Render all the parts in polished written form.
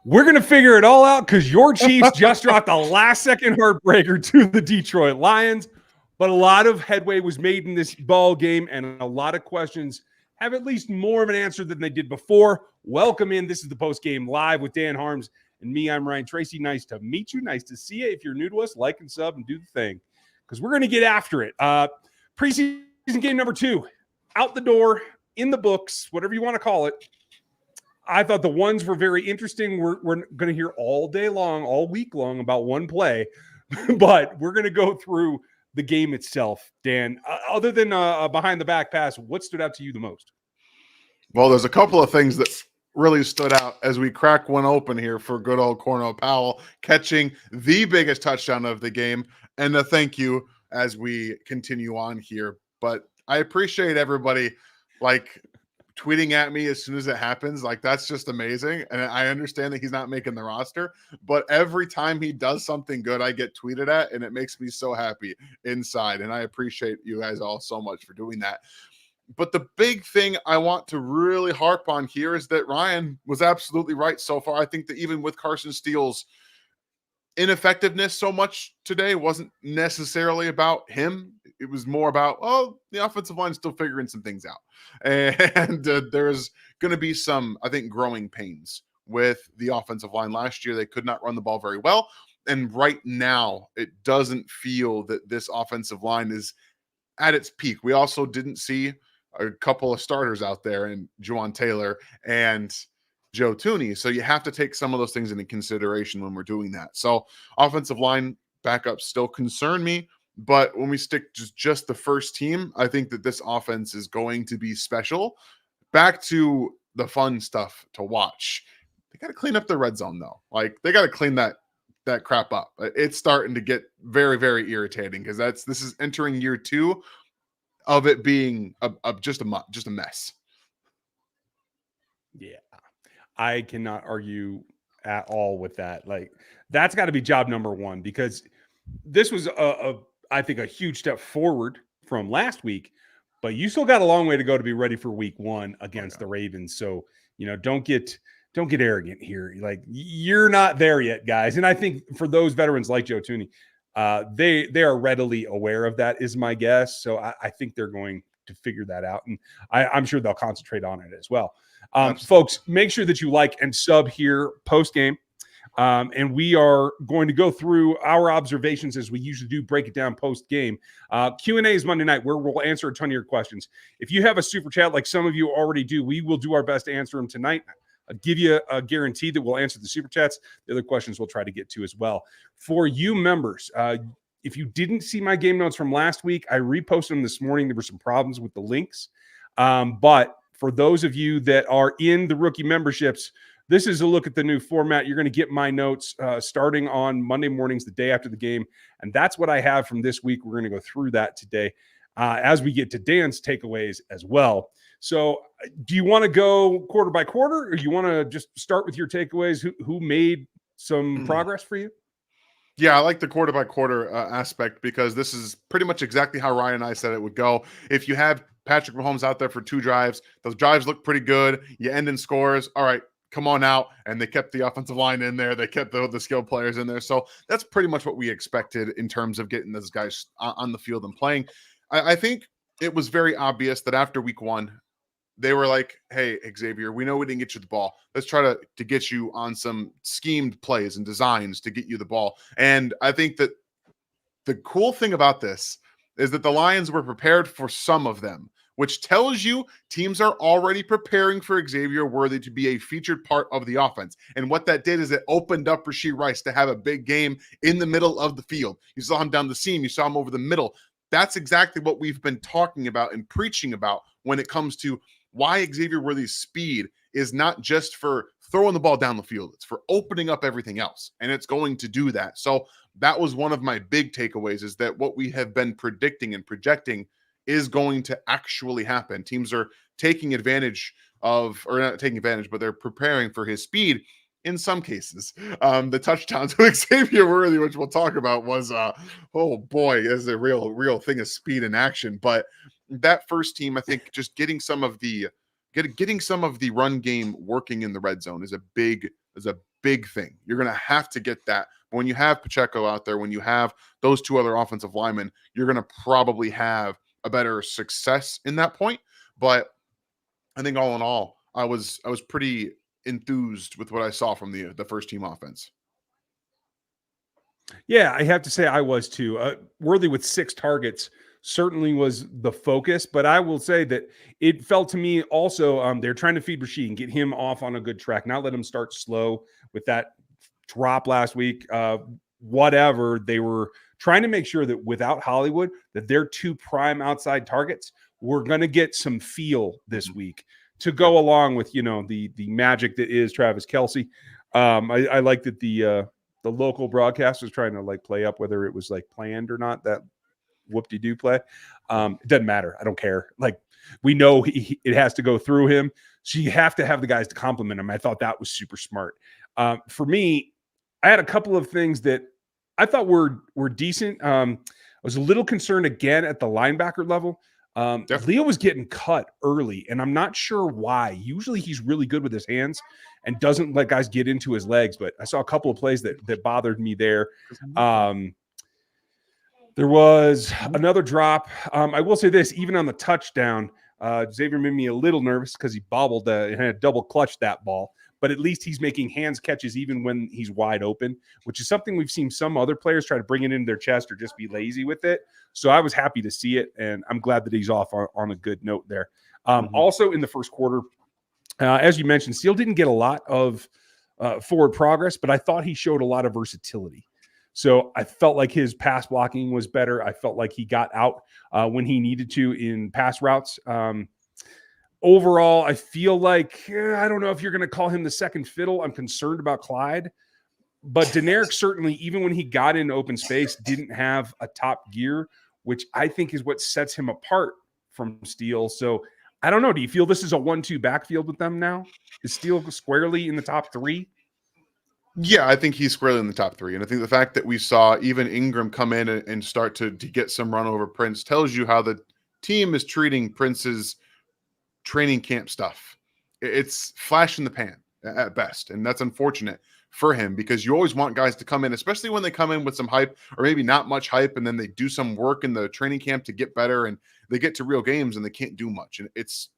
We're going to figure it all out because your Chiefs just dropped a last-second heartbreaker to the Detroit Lions. But a lot of headway was made in this ball game, and a lot of questions have at least more of an answer than they did before. Welcome in. This is the post-game live with Dan Harms and me. I'm Ryan Tracy. Nice to meet you. Nice to see you. If you're new to us, like and sub and do the thing because we're going to get after it. Preseason game number 2, out the door, in the books, whatever you want to call it. I thought the ones were very interesting. We're going to hear all day long, all week long about one play, but we're going to go through the game itself. Dan, other than behind the back pass, what stood out to you the most? Well, there's a couple of things that really stood out as we crack one open here for good old Cornell Powell catching the biggest touchdown of the game, and a thank you as we continue on here. But I appreciate everybody tweeting at me as soon as it happens. That's just amazing. And I understand that he's not making the roster, but every time he does something good, I get tweeted at, and it makes me so happy inside. And I appreciate you guys all so much for doing that. But the big thing I want to really harp on here is that Ryan was absolutely right so far. I think that even with Carson Steele's ineffectiveness so much today wasn't necessarily about him. It was more about, the offensive line is still figuring some things out. And there's going to be some, I think, growing pains with the offensive line. Last year, they could not run the ball very well. And right now, it doesn't feel that this offensive line is at its peak. We also didn't see a couple of starters out there in Juwan Taylor and Joe Tooney. So you have to take some of those things into consideration when we're doing that. So offensive line backups still concern me. But when we stick just the first team, I think that this offense is going to be special. Back to the fun stuff to watch. They got to clean up the red zone, though. They got to clean that crap up. It's starting to get very, very irritating because this is entering year 2 of it being just a mess. Yeah, I cannot argue at all with that. That's got to be job number 1 because this was I think a huge step forward from last week, but you still got a long way to go to be ready for week 1 against the Ravens. So, don't get arrogant here. You're not there yet, guys. And I think for those veterans like Joe Tooney, they are readily aware of that, is my guess. So I think they're going to figure that out. And I'm sure they'll concentrate on it as well. Folks, make sure that you like and sub here post game. And we are going to go through our observations as we usually do, break it down post-game. Q&A is Monday night where we'll answer a ton of your questions. If you have a super chat like some of you already do, we will do our best to answer them tonight. I'll give you a guarantee that we'll answer the super chats. The other questions we'll try to get to as well. For you members, if you didn't see my game notes from last week, I reposted them this morning. There were some problems with the links. But for those of you that are in the rookie memberships, this is a look at the new format. You're going to get my notes starting on Monday mornings, the day after the game. And that's what I have from this week. We're going to go through that today as we get to Dan's takeaways as well. So do you want to go quarter by quarter, or you want to just start with your takeaways? Who made some progress for you? Yeah, I like the quarter by quarter aspect because this is pretty much exactly how Ryan and I said it would go. If you have Patrick Mahomes out there for 2 drives, those drives look pretty good. You end in scores. All right, come on out. And they kept the offensive line in there. They kept the skill players in there. So that's pretty much what we expected in terms of getting those guys on the field and playing. I think it was very obvious that after week 1, they were like, hey, Xavier, we know we didn't get you the ball. Let's try to get you on some schemed plays and designs to get you the ball. And I think that the cool thing about this is that the Lions were prepared for some of them, which tells you teams are already preparing for Xavier Worthy to be a featured part of the offense. And what that did is it opened up Rashee Rice to have a big game in the middle of the field. You saw him down the seam. You saw him over the middle. That's exactly what we've been talking about and preaching about when it comes to why Xavier Worthy's speed is not just for throwing the ball down the field. It's for opening up everything else, and it's going to do that. So that was one of my big takeaways, is that what we have been predicting and projecting is going to actually happen. Teams are taking advantage of, or not taking advantage, but they're preparing for his speed in some cases. The touchdown to Xavier Worthy, which we'll talk about, was, oh boy, is a real thing of speed in action. But that first team, I think, just getting some of the run game working in the red zone is a big thing. You're going to have to get that. But when you have Pacheco out there, when you have those two other offensive linemen, you're going to probably have a better success in that point. But I think all in all, I was pretty enthused with what I saw from the first team offense. Yeah, I have to say I was too. Worthy with 6 targets certainly was the focus, but I will say that it felt to me also they're trying to feed Rashid and get him off on a good track, not let him start slow with that drop last week. Whatever, they were trying to make sure that without Hollywood, that their 2 prime outside targets were going to get some feel this week to go along with, the magic that is Travis Kelce. I like that the local broadcast was trying to like play up whether it was like planned or not, that whoop-de-doo play. It doesn't matter. I don't care. Like, we know it has to go through him. So you have to have the guys to compliment him. I thought that was super smart. For me, I had a couple of things that I thought were decent. I was a little concerned again at the linebacker level. Leo was getting cut early, and I'm not sure why. Usually he's really good with his hands and doesn't let guys get into his legs, but I saw a couple of plays that bothered me there. There was another drop. I will say this, even on the touchdown, Xavier made me a little nervous because he bobbled and had double clutched that ball. But at least he's making hands catches even when he's wide open, which is something we've seen some other players try to bring it into their chest or just be lazy with it. So I was happy to see it, and I'm glad that he's off on a good note there. Also in the first quarter, as you mentioned, Steele didn't get a lot of forward progress, but I thought he showed a lot of versatility. So I felt like his pass blocking was better. I felt like he got out when he needed to in pass routes. Overall, I feel like, I don't know if you're going to call him the second fiddle. I'm concerned about Clyde. But Deneric certainly, even when he got into open space, didn't have a top gear, which I think is what sets him apart from Steele. So I don't know. Do you feel this is a 1-2 backfield with them now? Is Steele squarely in the top 3? Yeah, I think he's squarely in the top 3. And I think the fact that we saw even Ingram come in and start to get some run over Prince tells you how the team is treating Prince's training camp stuff. It's flash in the pan at best. And that's unfortunate for him because you always want guys to come in, especially when they come in with some hype or maybe not much hype. And then they do some work in the training camp to get better and they get to real games and they can't do much. And it's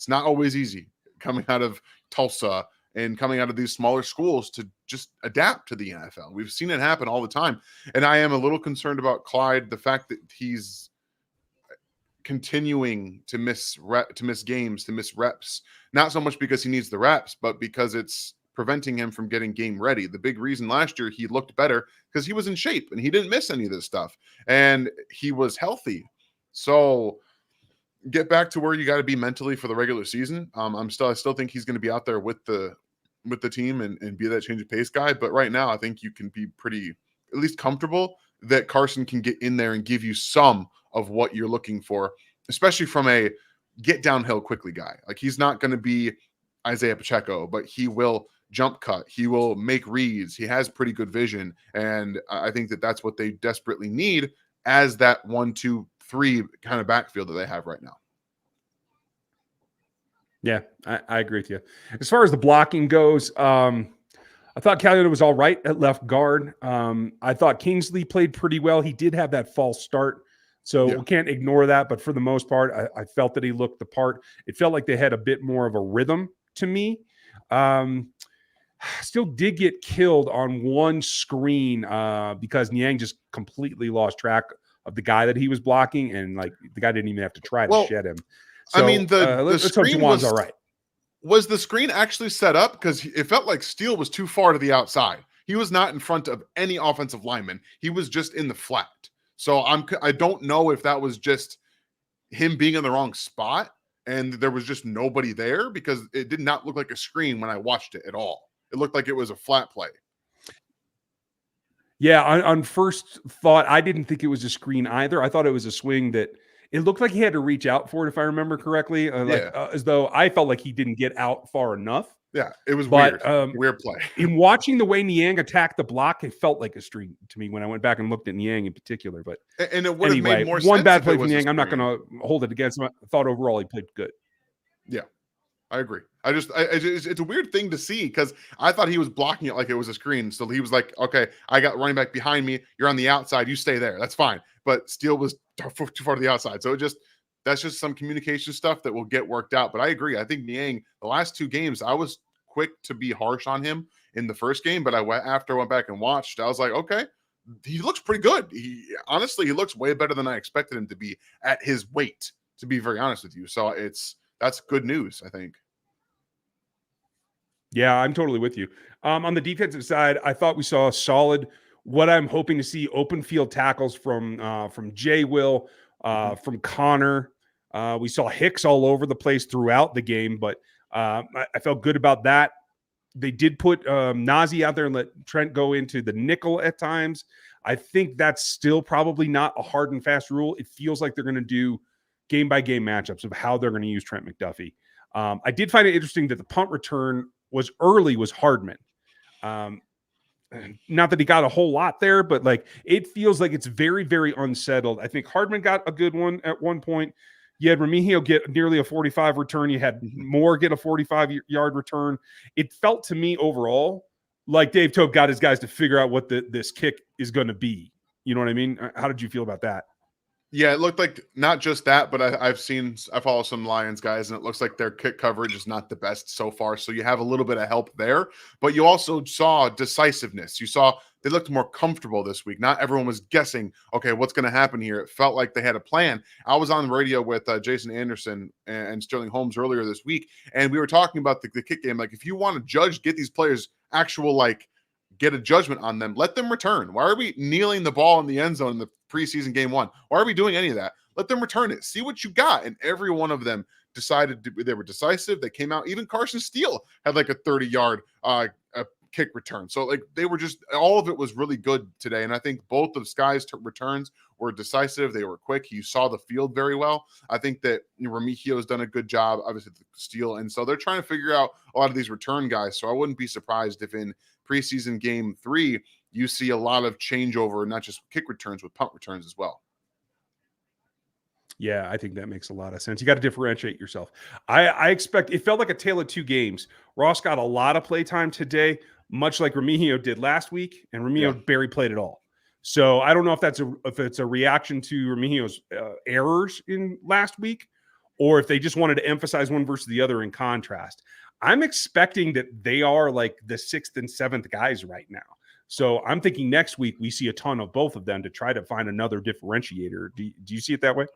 not always easy coming out of Tulsa and coming out of these smaller schools to just adapt to the NFL. We've seen it happen all the time. And I am a little concerned about Clyde, the fact that he's continuing to miss games, to miss reps, not so much because he needs the reps, but because it's preventing him from getting game ready. The big reason last year he looked better because he was in shape and he didn't miss any of this stuff and he was healthy. So get back to where you got to be mentally for the regular season. I still think he's going to be out there with the team and be that change of pace guy. But right now, I think you can be pretty at least comfortable that Carson can get in there and give you some of what you're looking for, especially from a get downhill quickly guy. Like he's not going to be Isaiah Pacheco, but he will jump cut. He will make reads. He has pretty good vision. And I think that that's what they desperately need as that 1-2-3 kind of backfield that they have right now. Yeah, I agree with you. As far as the blocking goes, I thought Cagliari was all right at left guard. I thought Kingsley played pretty well. He did have that false start, so we can't ignore that. But for the most part, I felt that he looked the part. It felt like they had a bit more of a rhythm to me. Still did get killed on one screen because Niang just completely lost track of the guy that he was blocking, and like the guy didn't even have to try to shed him. So, I mean, the screen was all right. Was the screen actually set up? Because it felt like Steele was too far to the outside. He was not in front of any offensive lineman. He was just in the flat. So I don't know if that was just him being in the wrong spot and there was just nobody there, because it did not look like a screen when I watched it at all. It looked like it was a flat play. Yeah, on first thought, I didn't think it was a screen either. I thought it was a swing that it looked like he had to reach out for it, if I remember correctly, as though I felt like he didn't get out far enough. Yeah, it was weird. Weird play. In watching the way Niang attacked the block, it felt like a screen to me when I went back and looked at Niang in particular. But and it would have made more sense. One bad play from Niang, I'm not going to hold it against him. I thought overall he played good. Yeah, I agree. It's a weird thing to see because I thought he was blocking it like it was a screen. So he was like, okay, I got running back behind me. You're on the outside. You stay there. That's fine. But Steele was too far to the outside. So that's just some communication stuff that will get worked out. But I agree. I think Niang, the last 2 games, I was quick to be harsh on him in the first game. But after I went back and watched, I was like, okay, he looks pretty good. He looks way better than I expected him to be at his weight, to be very honest with you. So that's good news, I think. Yeah, I'm totally with you. On the defensive side, I thought we saw a solid, what I'm hoping to see, open field tackles from Jay Will, from Connor. We saw Hicks all over the place throughout the game, but I felt good about that. They did put Nazi out there and let Trent go into the nickel at times. I think that's still probably not a hard and fast rule. It feels like they're going to do game by game matchups of how they're going to use Trent McDuffie. I did find it interesting that the punt return was Hardman. Not that he got a whole lot there, but like it feels like it's very, very unsettled. I think Hardman got a good one at one point. You had Remigio get nearly a 45 return. You had Moore get a 45-yard return. It felt to me overall like Dave Tope got his guys to figure out what this kick is going to be. You know what I mean? How did you feel about that? Yeah, it looked like not just that, but I follow some Lions guys, and it looks like their kick coverage is not the best so far. So you have a little bit of help there, but you also saw decisiveness. You saw they looked more comfortable this week. Not everyone was guessing, okay, what's going to happen here. It felt like they had a plan. I was on the radio with Jason Anderson and Sterling Holmes earlier this week, and we were talking about the kick game. Like, if you want to get these players actual, get a judgment on them, let them return. Why are we kneeling the ball in the end zone in the preseason game 1? Why are we doing any of that? Let them return it. See what you got. And every one of them decided they were decisive. They came out. Even Carson Steele had like a 30-yard kick return. So they were just, all of it was really good today. And I think both of Sky's returns were decisive. They were quick. You saw the field very well. I think that Remigio has done a good job, obviously, Steele. And so they're trying to figure out a lot of these return guys. So I wouldn't be surprised if in preseason game 3, you see a lot of changeover, not just kick returns, with punt returns as well. Yeah, I think that makes a lot of sense. You got to differentiate yourself. I expect it felt like a tale of 2 games. Ross got a lot of play time today, much like Remigio did last week, and Remigio barely played at all. So I don't know if it's a reaction to Remigio's errors in last week, or if they just wanted to emphasize one versus the other in contrast. I'm expecting that they are like the 6th and 7th guys right now. So I'm thinking next week we see a ton of both of them to try to find another differentiator. Do you see it that way?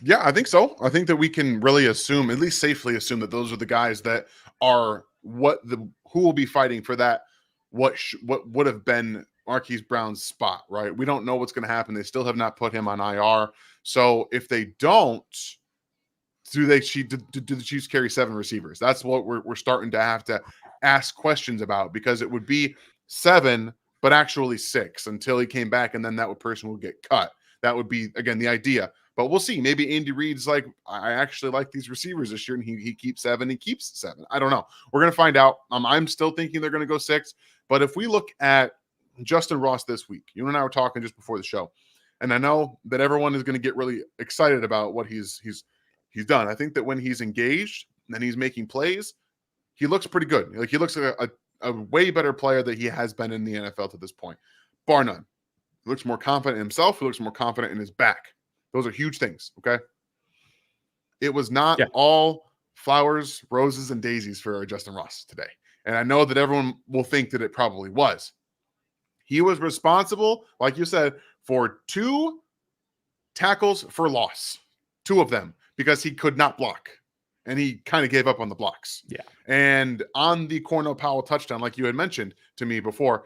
Yeah, I think so. I think that we can really assume, at least safely assume, that those are the guys that are who will be fighting for that. What would have been Marquise Brown's spot, right? We don't know what's going to happen. They still have not put him on IR. So if they don't, do the Chiefs carry 7 receivers? That's what we're starting to have to ask questions about, because it would be 7, but actually 6 until he came back, and then that person would get cut. That would be, again, the idea. But we'll see. Maybe Andy Reid's like, I actually like these receivers this year, and he keeps 7. He keeps 7. I don't know. We're going to find out. I'm still thinking they're going to go 6. But if we look at Justin Ross this week, you and I were talking just before the show, and I know that everyone is going to get really excited about what he's done. I think that when he's engaged and he's making plays, he looks pretty good. Like, he looks like a way better player than he has been in the NFL to this point, bar none. He looks more confident in himself. He looks more confident in his back. Those are huge things, okay? It was not all flowers, roses, and daisies for Justin Ross today. And I know that everyone will think that it probably was. He was responsible, like you said, for 2 tackles for loss, 2 of them, because he could not block. And he kind of gave up on the blocks. Yeah. And on the Cornell Powell touchdown, like you had mentioned to me before,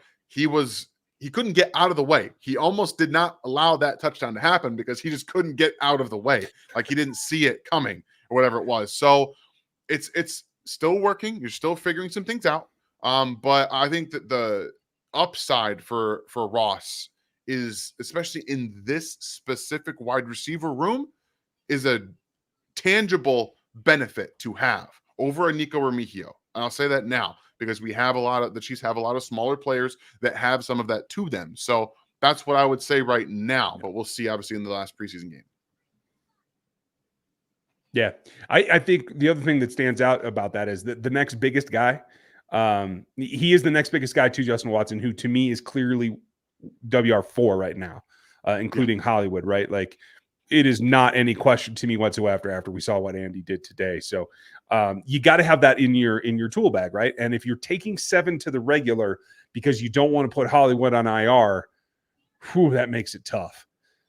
he couldn't get out of the way. He almost did not allow that touchdown to happen because he just couldn't get out of the way. Like, he didn't see it coming or whatever it was. So it's still working. You're still figuring some things out. But I think that the upside for Ross is, especially in this specific wide receiver room, is a tangible benefit to have over a Nico Remigio. And I'll say that now, because the Chiefs have a lot of smaller players that have some of that to them. So that's what I would say right now, but we'll see, obviously, in the last preseason game. Yeah. I think the other thing that stands out about that is that the next biggest guy, he is the next biggest guy to Justin Watson, who to me is clearly WR4 right now, including Hollywood, right? Like, it is not any question to me whatsoever after we saw what Andy did today. So you got to have that in your tool bag, right? And if you're taking 7 to the regular because you don't want to put Hollywood on IR, that makes it tough.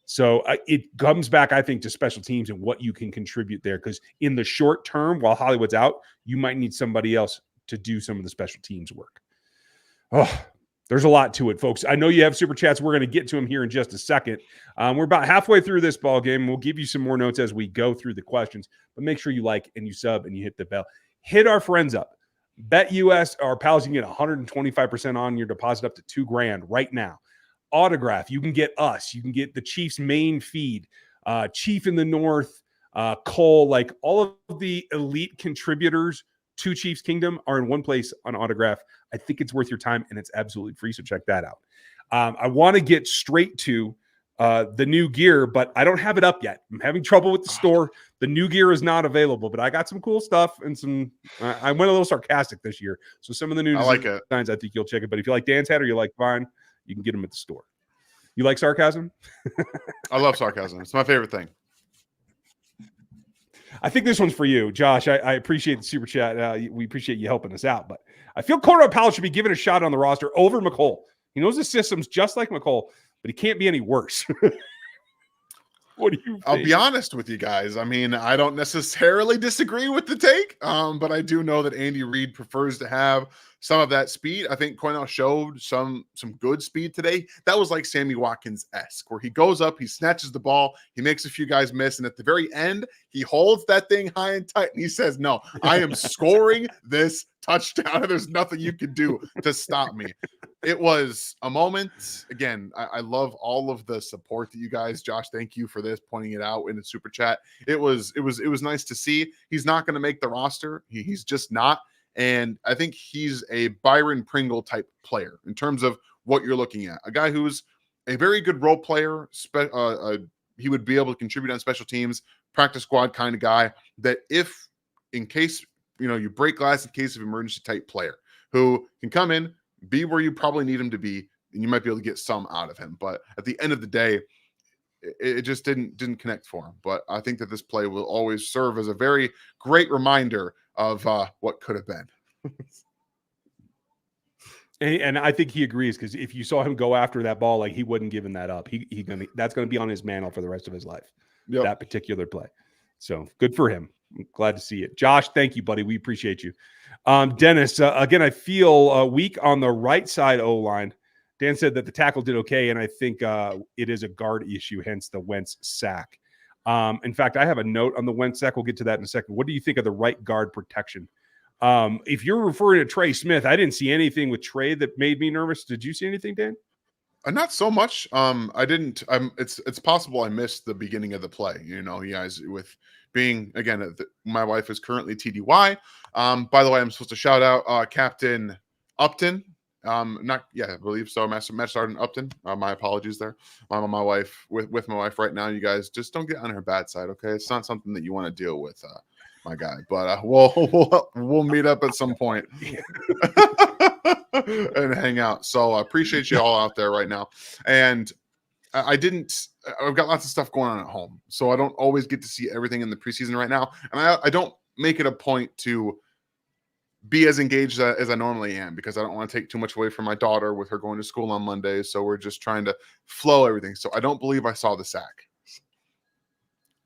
So it comes back, I think, to special teams and what you can contribute there. Because in the short term, while Hollywood's out, you might need somebody else to do some of the special teams work. Oh, there's a lot to it, folks. I know you have super chats. We're going to get to them here in just a second. We're about halfway through this ball game. We'll give you some more notes as we go through the questions. But make sure you like and you sub and you hit the bell. Hit our friends up. BetUS, our pals, you can get 125% on your deposit up to $2,000 right now. Autograph, you can get us. You can get the Chiefs main feed, Chief in the North, Cole, like all of the elite contributors to Chiefs Kingdom are in one place on Autograph. I think it's worth your time and it's absolutely free. So check that out. I want to get straight to the new gear, but I don't have it up yet. I'm having trouble with the store. The new gear is not available, but I got some cool stuff and some. I went a little sarcastic this year, so some of the new designs I think you'll check it. But if you like Dan's hat or you like Vine, you can get them at the store. You like sarcasm? I love sarcasm. It's my favorite thing. I think this one's for you, Josh. I appreciate the super chat. We appreciate you helping us out, but I feel Cornerback Powell should be given a shot on the roster over McCole. He knows the systems just like McCole, but he can't be any worse. What do you think? I'll be honest with you guys. I mean, I don't necessarily disagree with the take, but I do know that Andy Reid prefers to have some of that speed. I think Cornell showed some good speed today. That was like Sammy Watkins-esque, where he goes up, he snatches the ball, he makes a few guys miss, and at the very end, he holds that thing high and tight, and he says, no, I am scoring this touchdown, and there's nothing you can do to stop me. It was a moment. Again, I love all of the support that you guys, Josh, thank you for this, pointing it out in the super chat. It was nice to see. He's not going to make the roster. He's just not. And I think he's a Byron Pringle type player in terms of what you're looking at. A guy who's a very good role player. He would be able to contribute on special teams, practice squad kind of guy that if in case, you break glass in case of emergency type player who can come in, be where you probably need him to be, and you might be able to get some out of him. But at the end of the day, it just didn't connect for him. But I think that this play will always serve as a very great reminder of what could have been. And I think he agrees, because if you saw him go after that ball, like, he wouldn't give him that up. That's going to be on his mantle for the rest of his life. Yep. That particular play. So good for him. I'm glad to see it. Josh, thank you, buddy. We appreciate you. Dennis, again, I feel weak on the right side O-line. Dan said that the tackle did okay, and I think it is a guard issue, hence the Wentz sack. In fact, I have a note on the Wentz sack. We'll get to that in a second. What do you think of the right guard protection? If you're referring to Trey Smith, I didn't see anything with Trey that made me nervous. Did you see anything, Dan? Not so much. I didn't. It's possible I missed the beginning of the play. You guys, with being again, my wife is currently TDY. By the way, I'm supposed to shout out Captain Upton. I believe so. Match Sergeant Upton. My apologies there. I'm on my wife with my wife right now. You guys just don't get on her bad side, okay? It's not something that you want to deal with, my guy. But we'll meet up at some point and hang out. So I appreciate you all out there right now. And I've got lots of stuff going on at home, so I don't always get to see everything in the preseason right now. And I don't make it a point to be as engaged as I normally am, because I don't want to take too much away from my daughter with her going to school on Monday. So we're just trying to flow everything. So I don't believe I saw the sack.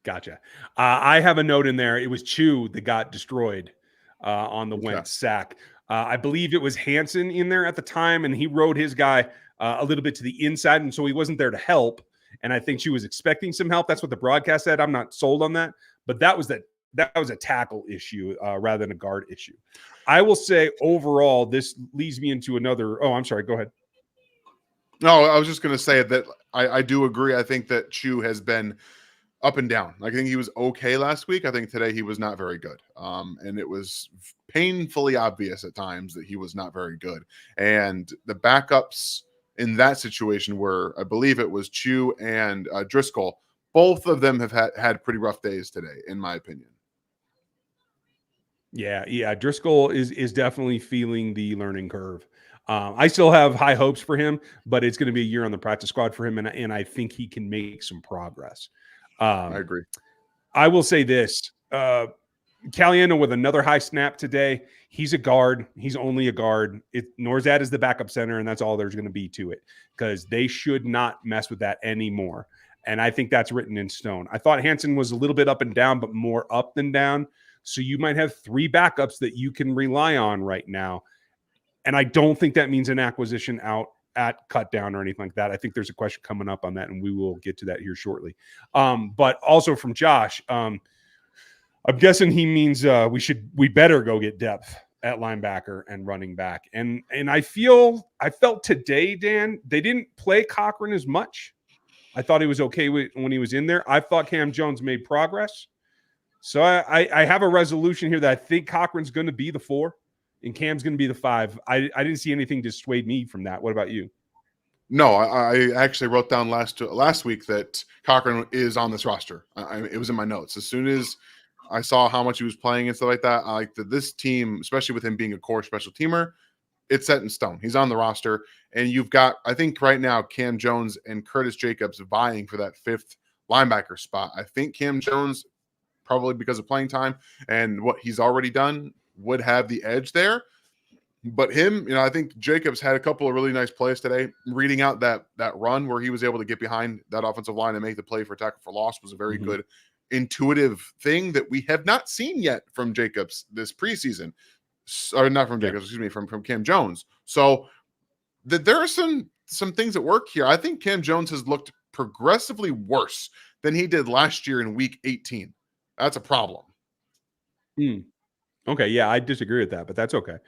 Gotcha. I have a note in there. It was Chew that got destroyed on the Wentz sack. I believe it was Hansen in there at the time, and he rode his guy a little bit to the inside, and so he wasn't there to help. And I think she was expecting some help. That's what the broadcast said. I'm not sold on that, but that was a tackle issue rather than a guard issue. I will say overall, this leads me into another. Oh, I'm sorry. Go ahead. No, I was just going to say that I do agree. I think that Chew has been up and down. Like, I think he was okay last week. I think today he was not very good. And it was painfully obvious at times that he was not very good. And the backups in that situation were, I believe it was Chew and Driscoll. Both of them have had pretty rough days today, in my opinion. Yeah. Driscoll is definitely feeling the learning curve. I still have high hopes for him, but it's going to be a year on the practice squad for him, and I think he can make some progress. I Um, agree. I will say this: Caliendo with another high snap today. He's a guard. He's only a guard. Norzad is the backup center, and that's all there's going to be to it because they should not mess with that anymore. And I think that's written in stone. I thought Hansen was a little bit up and down, but more up than down. So you might have three backups that you can rely on right now. And I don't think that means an acquisition out at cut down or anything like that. I think there's a question coming up on that, and we will get to that here shortly. But also from Josh, I'm guessing he means we better go get depth at linebacker and running back. And I felt today, Dan, they didn't play Cochran as much. I thought he was okay when he was in there. I thought Cam Jones made progress. So I have a resolution here that I think Cochran's going to be the 4 and Cam's going to be the 5. I didn't see anything dissuade me from that. What about you? No, I actually wrote down last week that Cochran is on this roster. It was in my notes. As soon as I saw how much he was playing and stuff like that, I like that this team, especially with him being a core special teamer, it's set in stone. He's on the roster, and you've got, I think right now, Cam Jones and Curtis Jacobs vying for that 5th linebacker spot. I think Cam Jones, probably because of playing time and what he's already done, would have the edge there. But him, I think Jacobs had a couple of really nice plays today. Reading out that run where he was able to get behind that offensive line and make the play for tackle for loss was a very good, intuitive thing that we have not seen yet from Jacobs this preseason. Or not from Jacobs, excuse me, from Cam Jones. So there are some things that work here. I think Cam Jones has looked progressively worse than he did last year in week 18. That's a problem. Okay, yeah, I disagree with that, but that's okay.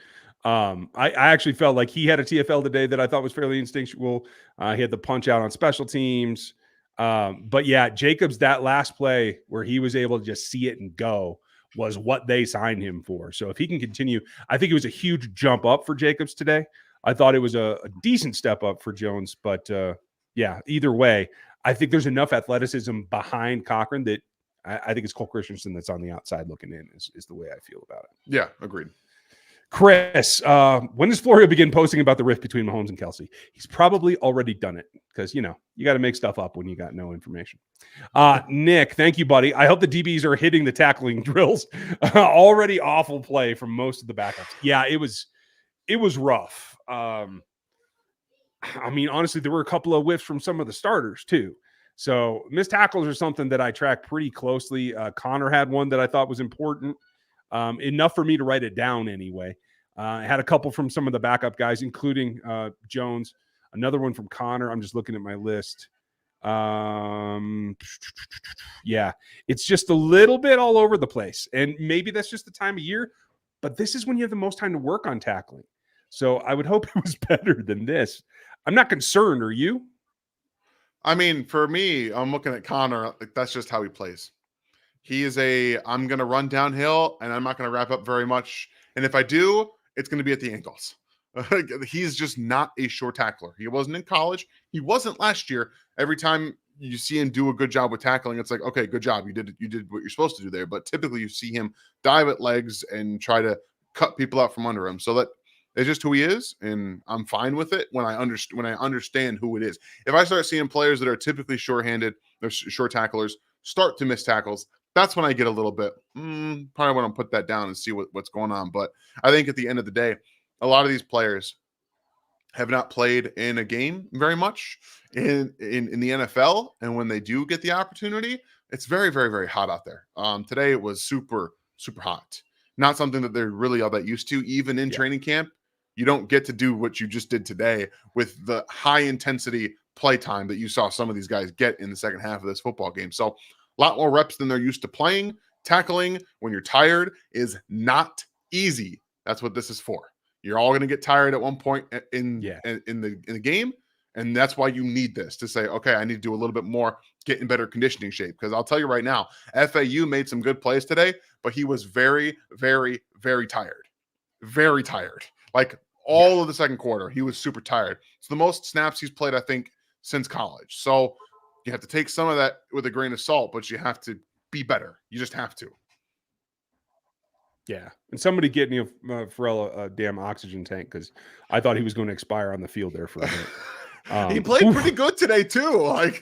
I actually felt like he had a TFL today that I thought was fairly instinctual. He had the punch out on special teams. But yeah, Jacobs, that last play where he was able to just see it and go was what they signed him for. So if he can continue, I think it was a huge jump up for Jacobs today. I thought it was a decent step up for Jones, but yeah, either way, I think there's enough athleticism behind Cochran that I think it's Cole Christensen that's on the outside looking in is the way I feel about it. Yeah, agreed. Chris, when does Florio begin posting about the rift between Mahomes and Kelsey? He's probably already done it because, you got to make stuff up when you got no information. Nick, thank you, buddy. I hope the DBs are hitting the tackling drills. Already awful play from most of the backups. Yeah, it was rough. I mean, honestly, there were a couple of whiffs from some of the starters too. So missed tackles are something that I track pretty closely. Connor had one that I thought was important. Enough for me to write it down anyway. I had a couple from some of the backup guys, including Jones. Another one from Connor. I'm just looking at my list. Yeah, it's just a little bit all over the place. And maybe that's just the time of year, but this is when you have the most time to work on tackling. So I would hope it was better than this. I'm not concerned. Are you? I mean, for me, I'm looking at Connor. Like, that's just how he plays. He is I'm going to run downhill and I'm not going to wrap up very much. And if I do, it's going to be at the ankles. He's just not a short tackler. He wasn't in college. He wasn't last year. Every time you see him do a good job with tackling, it's like, okay, good job. You did what you're supposed to do there. But typically you see him dive at legs and try to cut people out from under him. So that is just who he is. And I'm fine with it when I understand who it is. If I start seeing players that are typically short-handed, they're short tacklers, start to miss tackles, that's when I get a little bit, probably want to put that down and see what's going on. But I think at the end of the day, a lot of these players have not played in a game very much in the NFL. And when they do get the opportunity, it's very, very, very hot out there. Today it was super, super hot. Not something that they're really all that used to. Even in training camp, you don't get to do what you just did today with the high intensity play time that you saw some of these guys get in the second half of this football game. So a lot more reps than they're used to playing. Tackling when you're tired is not easy. That's what this is for. You're all going to get tired at one point in the game, and that's why you need this to say, okay, I need to do a little bit more, get in better conditioning shape. Because I'll tell you right now, FAU made some good plays today, but he was very, very, very tired. Very tired. Like all of the second quarter, he was super tired. It's the most snaps he's played, I think, since college. So you have to take some of that with a grain of salt, but you have to be better. You just have to. Yeah, and somebody get me Pharrell a damn oxygen tank because I thought he was going to expire on the field there for a minute. He played Oof. pretty good today too. Like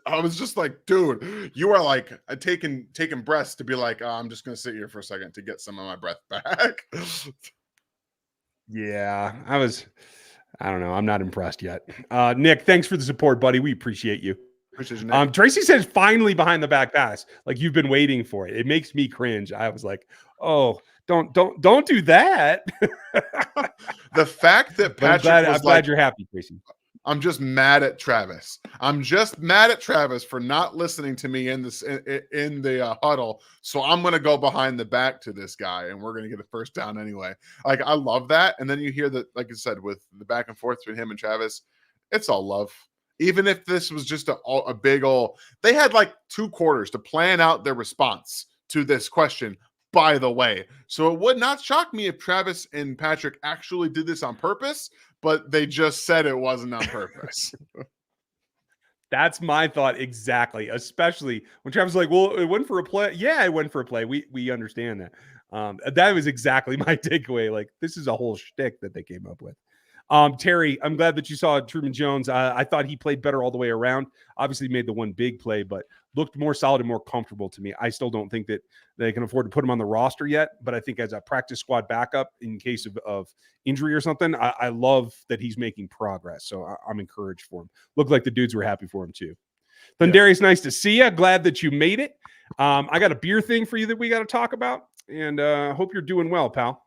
I was just like, dude, you are like taking breaths to be like, oh, I'm just gonna sit here for a second to get some of my breath back. Yeah, I don't know. I'm not impressed yet. Nick, thanks for the support, buddy. We appreciate you. Appreciate you, Nick. Tracy says finally behind the back pass. Like you've been waiting for it. It makes me cringe. I was like, oh, don't do that. The fact that But Patrick I'm glad you're happy, Tracy. I'm just mad at Travis. I'm just mad at Travis for not listening to me in the huddle. So I'm going to go behind the back to this guy, and we're going to get a first down anyway. Like I love that. And then you hear that, like I said, with the back and forth between him and Travis, it's all love. Even if this was just a big old, they had like 2 quarters to plan out their response to this question. By the way, so it would not shock me if Travis and Patrick actually did this on purpose, but they just said it wasn't on purpose. That's my thought exactly, especially when Travis was like, well, it went for a play. Yeah, it went for a play. We understand that. That was exactly my takeaway. Like, this is a whole shtick that they came up with. Terry, I'm glad that you saw Truman Jones. I thought he played better all the way around. Obviously made the one big play, but looked more solid and more comfortable to me. I still don't think that they can afford to put him on the roster yet, but I think as a practice squad backup in case of injury or something, I love that he's making progress. So I'm encouraged for him. Looked like the dudes were happy for him too. Then Darius, nice to see you. Glad that you made it. I got a beer thing for you that we got to talk about, and hope you're doing well, pal.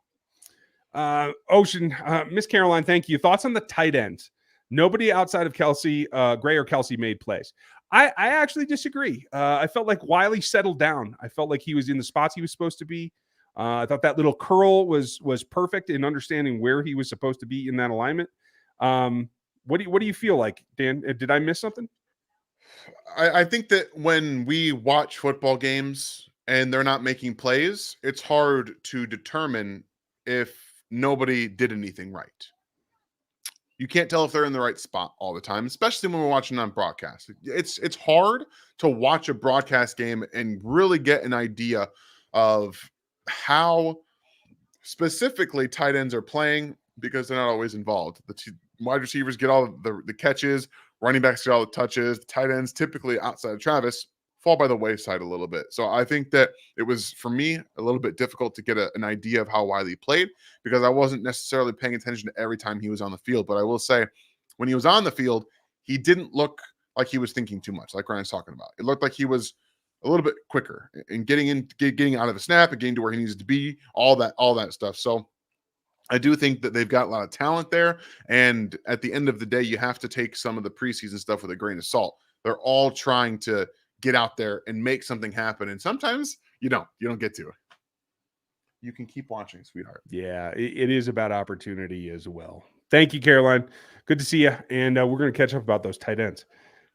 Ocean, Miss Caroline, thank you. Thoughts on the tight ends? Nobody outside of Kelsey, Gray or Kelsey made plays. I actually disagree. I felt like Wiley settled down. I felt like he was in the spots he was supposed to be. I thought that little curl was perfect in understanding where he was supposed to be in that alignment. What do you feel like, Dan? Did I miss something? I think that when we watch football games and they're not making plays, it's hard to determine if nobody did anything right. You can't tell if they're in the right spot all the time, especially when we're watching on broadcast. It's hard to watch a broadcast game and really get an idea of how specifically tight ends are playing because they're not always involved. The wide receivers get all the catches, running backs get all the touches, the tight ends typically outside of Travis fall by the wayside a little bit. So I think that it was, for me, a little bit difficult to get an idea of how Wiley played because I wasn't necessarily paying attention to every time he was on the field. But I will say, when he was on the field, he didn't look like he was thinking too much, like Ryan's talking about. It looked like he was a little bit quicker in getting out of the snap and getting to where he needs to be, all that stuff. So I do think that they've got a lot of talent there. And at the end of the day, you have to take some of the preseason stuff with a grain of salt. They're all trying to get out there and make something happen. And sometimes you don't get to. You can keep watching, sweetheart. Yeah, it is about opportunity as well. Thank you, Caroline. Good to see you. And we're going to catch up about those tight ends.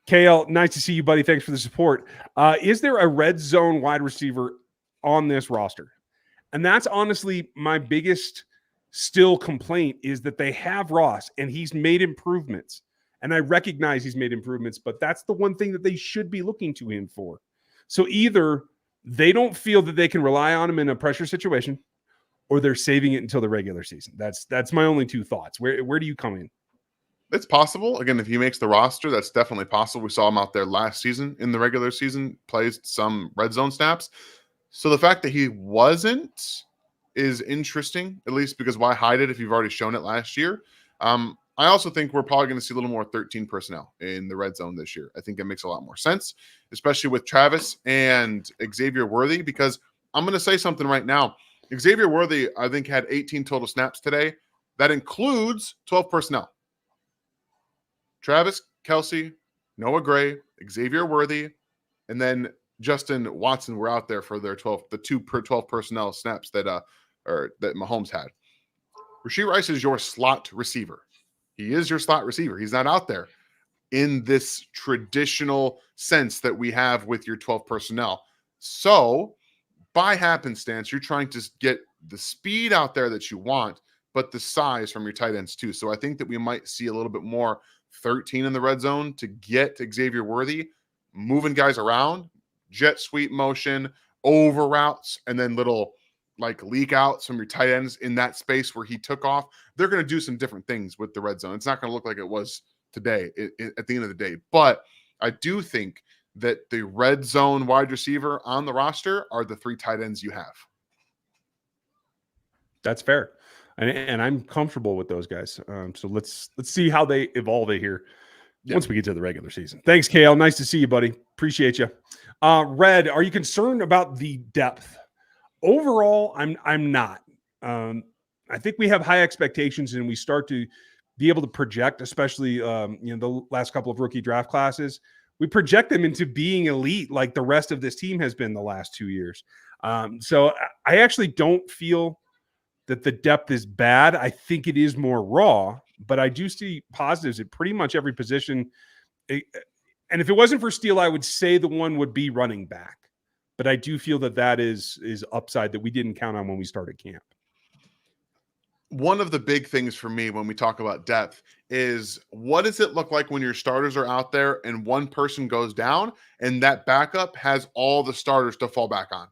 KL, nice to see you, buddy. Thanks for the support. Is there a red zone wide receiver on this roster? And that's honestly my biggest still complaint is that they have Ross and he's made improvements. And I recognize he's made improvements, but that's the one thing that they should be looking to him for. So either they don't feel that they can rely on him in a pressure situation, or they're saving it until the regular season. That's my only 2 thoughts. Where do you come in? It's possible. Again, if he makes the roster, that's definitely possible. We saw him out there last season in the regular season, plays some red zone snaps. So the fact that he wasn't is interesting, at least because why hide it if you've already shown it last year? I also think we're probably going to see a little more 13 personnel in the red zone this year. I think it makes a lot more sense, especially with Travis and Xavier Worthy, because I'm going to say something right now. Xavier Worthy, I think, had 18 total snaps today. That includes 12 personnel. Travis, Kelsey, Noah Gray, Xavier Worthy, and then Justin Watson were out there for their 2 per 12 personnel snaps that Mahomes had. Rashee Rice is your slot receiver. He is your slot receiver. He's not out there in this traditional sense that we have with your 12 personnel. So by happenstance, you're trying to get the speed out there that you want, but the size from your tight ends too. So I think that we might see a little bit more 13 in the red zone to get Xavier Worthy moving guys around, jet sweep motion, over routes, and then little like leak out some of your tight ends in that space where he took off, they're going to do some different things with the red zone. It's not going to look like it was today at the end of the day. But I do think that the red zone wide receiver on the roster are the 3 tight ends you have. That's fair. And I'm comfortable with those guys. So let's see how they evolve it here once we get to the regular season. Thanks, Kale. Nice to see you, buddy. Appreciate you. Red, are you concerned about the depth? Overall, I'm not. I think we have high expectations, and we start to be able to project, especially the last couple of rookie draft classes. We project them into being elite, like the rest of this team has been the last 2 years. So I actually don't feel that the depth is bad. I think it is more raw, but I do see positives at pretty much every position. And if it wasn't for Steele, I would say the one would be running back. But I do feel that is upside that we didn't count on when we started camp. One of the big things for me when we talk about depth is, what does it look like when your starters are out there and one person goes down and that backup has all the starters to fall back on?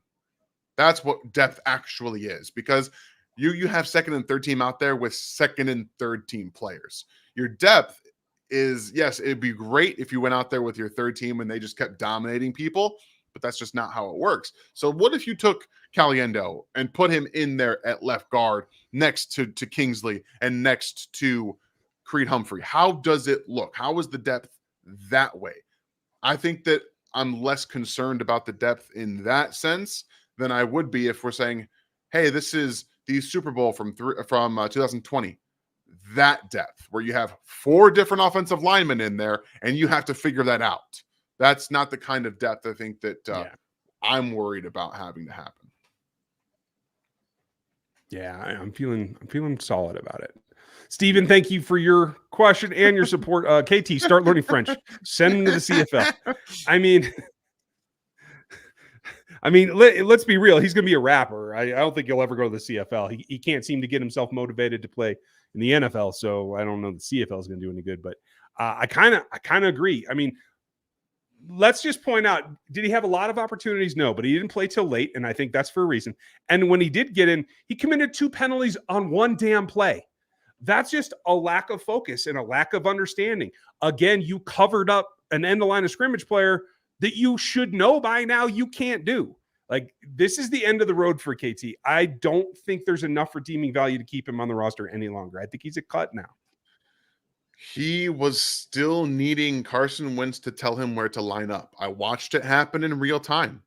That's what depth actually is, because you have second and third team out there with second and third team players. Your depth is, yes, it'd be great if you went out there with your third team and they just kept dominating people, but that's just not how it works. So what if you took Caliendo and put him in there at left guard next to Kingsley and next to Creed Humphrey? How does it look? How is the depth that way? I think that I'm less concerned about the depth in that sense than I would be if we're saying, hey, this is the Super Bowl from 2020. That depth where you have 4 different offensive linemen in there and you have to figure that out. That's not the kind of depth I think that I'm worried about having to happen. Yeah, I'm feeling solid about it. Steven, thank you for your question and your support. KT, start learning French. Send him to the CFL. I mean, let's be real. He's going to be a rapper. I don't think he'll ever go to the CFL. He can't seem to get himself motivated to play in the NFL. So I don't know the CFL is going to do any good. But I kind of agree. I mean, let's just point out, did he have a lot of opportunities? No, but he didn't play till late, and I think that's for a reason. And when he did get in, he committed 2 penalties on 1 damn play. That's just a lack of focus and a lack of understanding. Again, you covered up an end of line of scrimmage player that you should know by now you can't do. Like, this is the end of the road for KT. I don't think there's enough redeeming value to keep him on the roster any longer. I think he's a cut now. He was still needing Carson Wentz to tell him where to line up. I watched it happen in real time.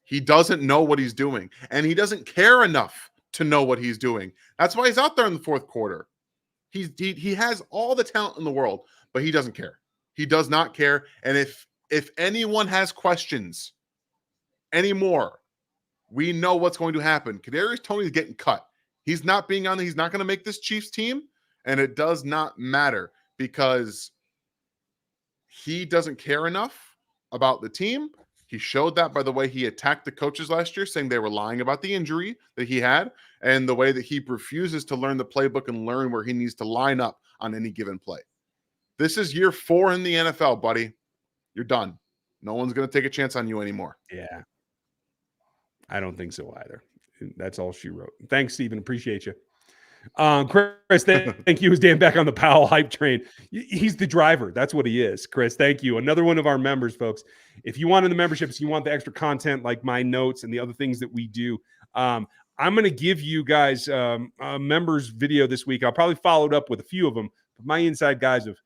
He doesn't know what he's doing, and he doesn't care enough to know what he's doing. That's why he's out there in the fourth quarter. He has all the talent in the world, but he doesn't care. He does not care. And if anyone has questions anymore, we know what's going to happen. Kadarius Tony is getting cut. He's not being on. He's not going to make this Chiefs team, and it does not matter because he doesn't care enough about the team. He showed that by the way he attacked the coaches last year, saying they were lying about the injury that he had, and the way that he refuses to learn the playbook and learn where he needs to line up on any given play. This is year 4 in the NFL, buddy. You're done. No one's going to take a chance on you anymore. Yeah. I don't think so either. That's all she wrote. Thanks, Stephen. Appreciate you. Chris, thank you. Is Dan back on the Powell hype train? He's the driver. That's what he is. Chris, thank you. Another one of our members, folks. If you want in the memberships, you want the extra content like my notes and the other things that we do. I'm going to give you guys a members video this week. I'll probably follow it up with a few of them. But my inside guys of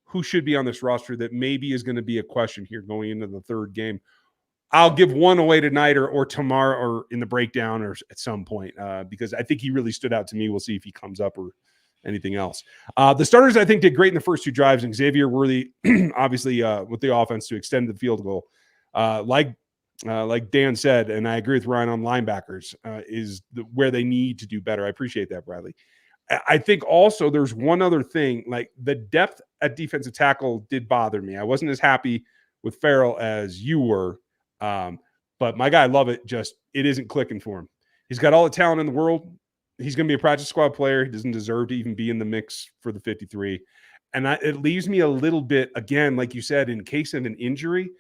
who should be on this roster that maybe is going to be a question here going into the third game. I'll give one away tonight or tomorrow or in the breakdown or at some point because I think he really stood out to me. We'll see if he comes up or anything else. The starters, I think, did great in the first 2 drives, and Xavier Worthy, obviously, with the offense to extend the field goal. Like Dan said, and I agree with Ryan on linebackers, is where they need to do better. I appreciate that, Bradley. I think also there's one other thing, like the depth at defensive tackle did bother me. I wasn't as happy with Farrell as you were. But my guy, Lovett, it isn't clicking for him. He's got all the talent in the world. He's going to be a practice squad player. He doesn't deserve to even be in the mix for the 53. And it leaves me a little bit, again, like you said, in case of an injury,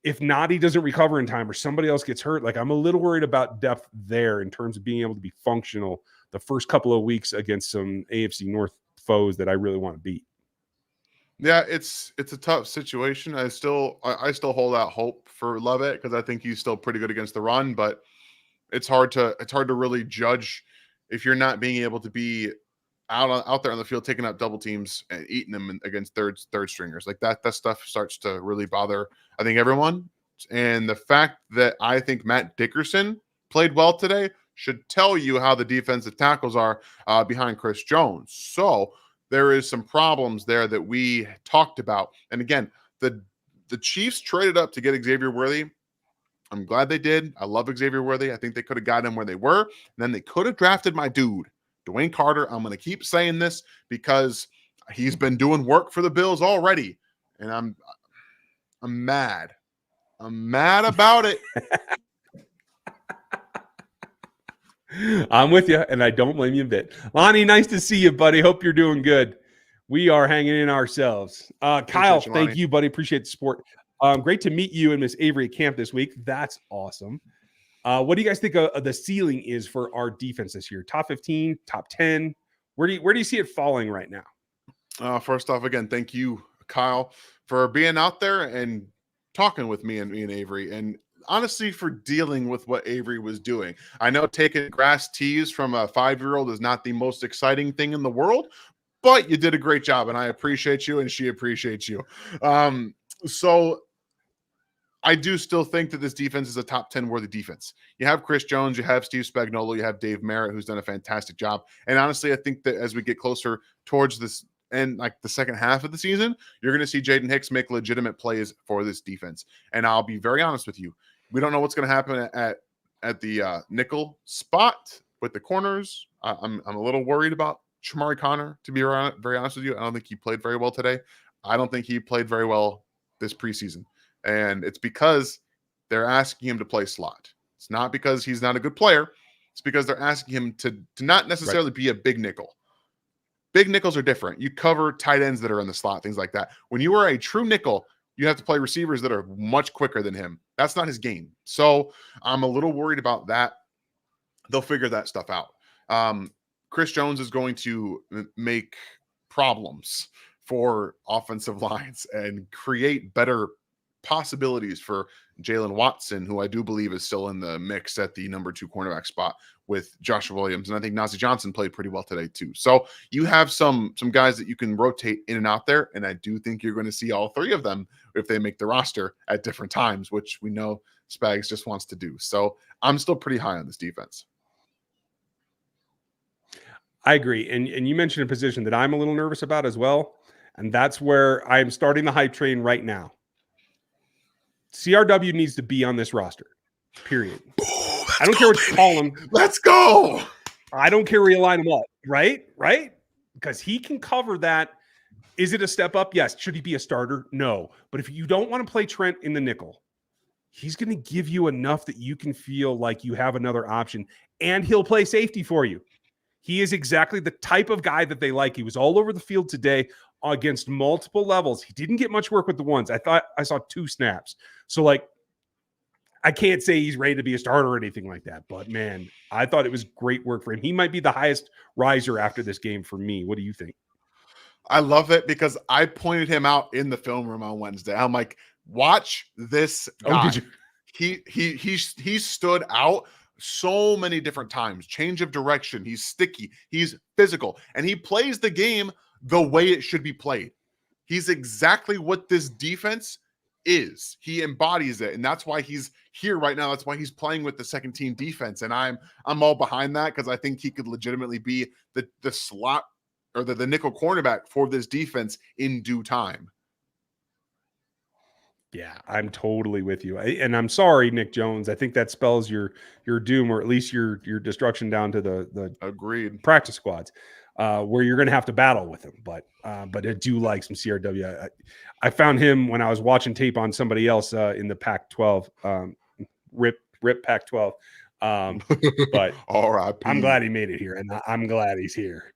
if not, he doesn't recover in time or somebody else gets hurt. Like, I'm a little worried about depth there in terms of being able to be functional the first couple of weeks against some AFC North foes that I really want to beat. Yeah, it's a tough situation. I still hold out hope for Lovett because I think he's still pretty good against the run, but it's hard to really judge if you're not being able to be out there on the field taking out double teams and eating them against third stringers. Like that stuff starts to really bother, I think, everyone. And the fact that I think Matt Dickerson played well today should tell you how the defensive tackles are behind Chris Jones. So there is some problems there that we talked about. And again, the Chiefs traded up to get Xavier Worthy. I'm glad they did. I love Xavier Worthy. I think they could have got him where they were. And then they could have drafted my dude, Dwayne Carter. I'm going to keep saying this because he's been doing work for the Bills already. And I'm mad. I'm mad about it. I'm with you, and I don't blame you a bit. Lonnie, nice to see you, buddy. Hope you're doing good. We are hanging in ourselves. Kyle, thank you, buddy. Appreciate the support. Great to meet you and Miss Avery at camp this week. That's awesome. What do you guys think of the ceiling is for our defense this year? Top 15, top 10? Where do you see it falling right now? First off, again, thank you, Kyle, for being out there and talking with me and Avery, and honestly for dealing with what Avery was doing. I know taking grass tees from a 5-year-old is not the most exciting thing in the world, but you did a great job, and I appreciate you, and she appreciates you. So I do still think that this defense is a top 10 worthy defense. You have Chris Jones, you have Steve Spagnuolo, you have Dave Merritt, who's done a fantastic job. And honestly, I think that as we get closer towards this and like the second half of the season, you're going to see Jaden Hicks make legitimate plays for this defense. And I'll be very honest with you. We don't know what's going to happen at the nickel spot with the corners. I'm a little worried about Shamari Connor, to be very honest with you. I don't think he played very well today. I don't think he played very well this preseason. And it's because they're asking him to play slot. It's not because he's not a good player. It's because they're asking him to not necessarily be a big nickel. Big nickels are different. You cover tight ends that are in the slot, things like that. When you are a true nickel, you have to play receivers that are much quicker than him. That's not his game. So I'm a little worried about that. They'll figure that stuff out. Chris Jones is going to make problems for offensive lines and create better possibilities for Jalen Watson, who I do believe is still in the mix at the number 2 cornerback spot with Joshua Williams. And I think Nazi Johnson played pretty well today too. So you have some guys that you can rotate in and out there. And I do think you're going to see all 3 of them if they make the roster at different times, which we know Spags just wants to do. So I'm still pretty high on this defense. I agree. And you mentioned a position that I'm a little nervous about as well. And that's where I'm starting the hype train right now. CRW needs to be on this roster, period. I don't care what you call him. Let's go. I don't care where you line him up, right? Because he can cover that. Is it a step up? Yes. Should he be a starter? No. But if you don't want to play Trent in the nickel, he's going to give you enough that you can feel like you have another option, and he'll play safety for you. He is exactly the type of guy that they like. He was all over the field today against multiple levels. He didn't get much work with the ones. I thought I saw 2 snaps. So, like, I can't say he's ready to be a starter or anything like that. But, man, I thought it was great work for him. He might be the highest riser after this game for me. What do you think? I love it because I pointed him out in the film room on Wednesday. I'm like, watch this guy. Oh, did you? He stood out so many different times. Change of direction. He's sticky. He's physical. And he plays the game the way it should be played. He's exactly what this defense is. He embodies it. And that's why he's here right now. That's why he's playing with the second team defense. And I'm all behind that because I think he could legitimately be the slot or the nickel cornerback for this defense in due time. Yeah, I'm totally with you. And I'm sorry, Nick Jones. I think that spells your doom, or at least your destruction down to the Agreed practice squads, where you're going to have to battle with him. But I do like some CRW. I found him when I was watching tape on somebody else in the Pac-12. Rip Pac-12. But R.I.P. I'm glad he made it here, and I'm glad he's here.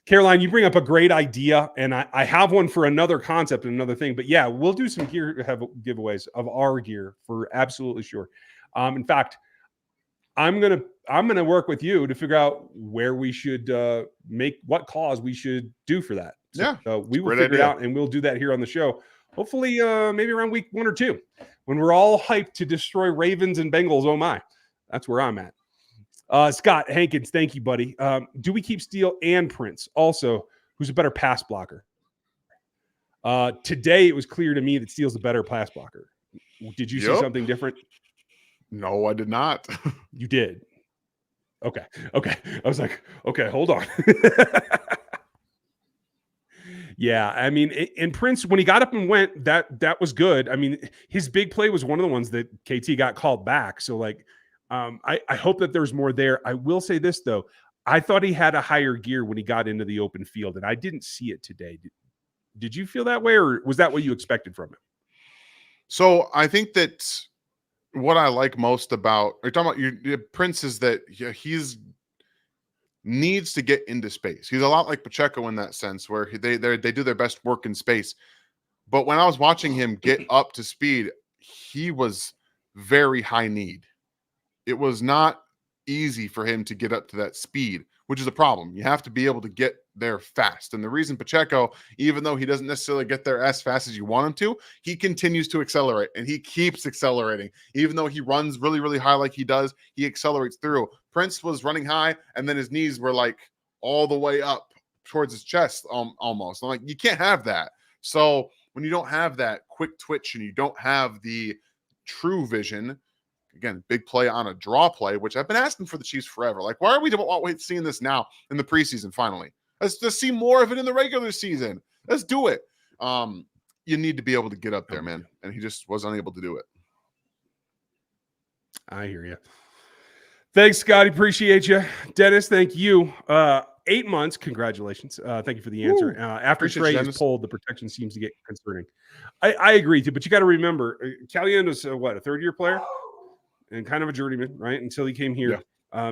Caroline, you bring up a great idea, and I have one for another concept and another thing. But yeah, we'll do some gear giveaways of our gear for absolutely sure. In fact, I'm gonna work with you to figure out where we should make what cause we should do for that. So, we will figure it out, and we'll do that here on the show. Hopefully, maybe around week 1 or 2, when we're all hyped to destroy Ravens and Bengals. Oh my, that's where I'm at. Scott Hankins, thank you, buddy. Do we keep Steele and Prince? Also, who's a better pass blocker? Today, it was clear to me that Steele's a better pass blocker. Did you see something different? No, I did not. You did. Okay. I was like, okay, hold on. Yeah, I mean, and Prince, when he got up and went, that was good. I mean, his big play was one of the ones that KT got called back. So, like, I hope that there's more there. I will say this, though. I thought he had a higher gear when he got into the open field, and I didn't see it today. Did you feel that way, or was that what you expected from him? So I think that what I like most about you're talking about your Prince is that he's needs to get into space. He's a lot like Pacheco in that sense, where they do their best work in space. But when I was watching him get up to speed, he was very high need. It was not easy for him to get up to that speed, which is a problem. You have to be able to get there fast. And the reason Pacheco, even though he doesn't necessarily get there as fast as you want him to, he continues to accelerate, and he keeps accelerating. Even though he runs really, really high like he does, he accelerates through. Prince was running high, and then his knees were like all the way up towards his chest almost. I'm like, you can't have that. So when you don't have that quick twitch and you don't have the true vision, again, big play on a draw play, which I've been asking for the Chiefs forever. Like, why are we seeing this now in the preseason finally? Let's see more of it in the regular season. Let's do it. You need to be able to get up there, man. And he just was unable to do it. I hear you. Thanks, Scotty. Appreciate you. Dennis, thank you. 8 months. Congratulations. Thank you for the answer. After Trey is pulled, the protection seems to get concerning. I agree too, but you got to remember, Caliendo's a third-year player and kind of a journeyman, right? Until he came here. Yeah.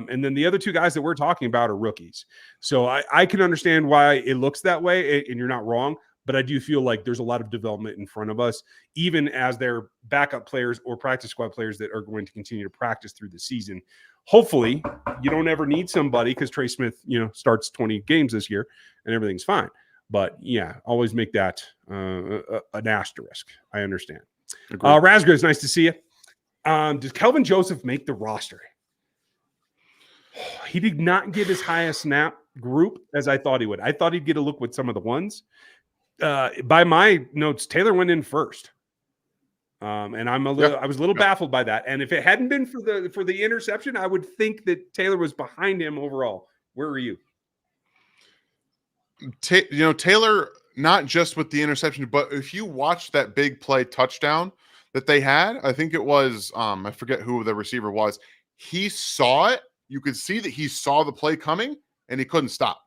And then the other two guys that we're talking about are rookies. So I can understand why it looks that way, and you're not wrong, but I do feel like there's a lot of development in front of us, even as they're backup players or practice squad players that are going to continue to practice through the season. Hopefully, you don't ever need somebody because Trey Smith, starts 20 games this year and everything's fine. But yeah, always make that an asterisk. I understand. Razgo, it's nice to see you. Does Kelvin Joseph make the roster? He did not get as high a snap group as I thought he would. I thought he'd get a look with some of the ones. By my notes, Taylor went in first. And I was a little baffled by that. And if it hadn't been for the interception, I would think that Taylor was behind him overall. Where were you? Taylor, not just with the interception, but if you watch that big play touchdown that they had, I think it was I forget who the receiver was. He saw it. You could see that he saw the play coming and he couldn't stop.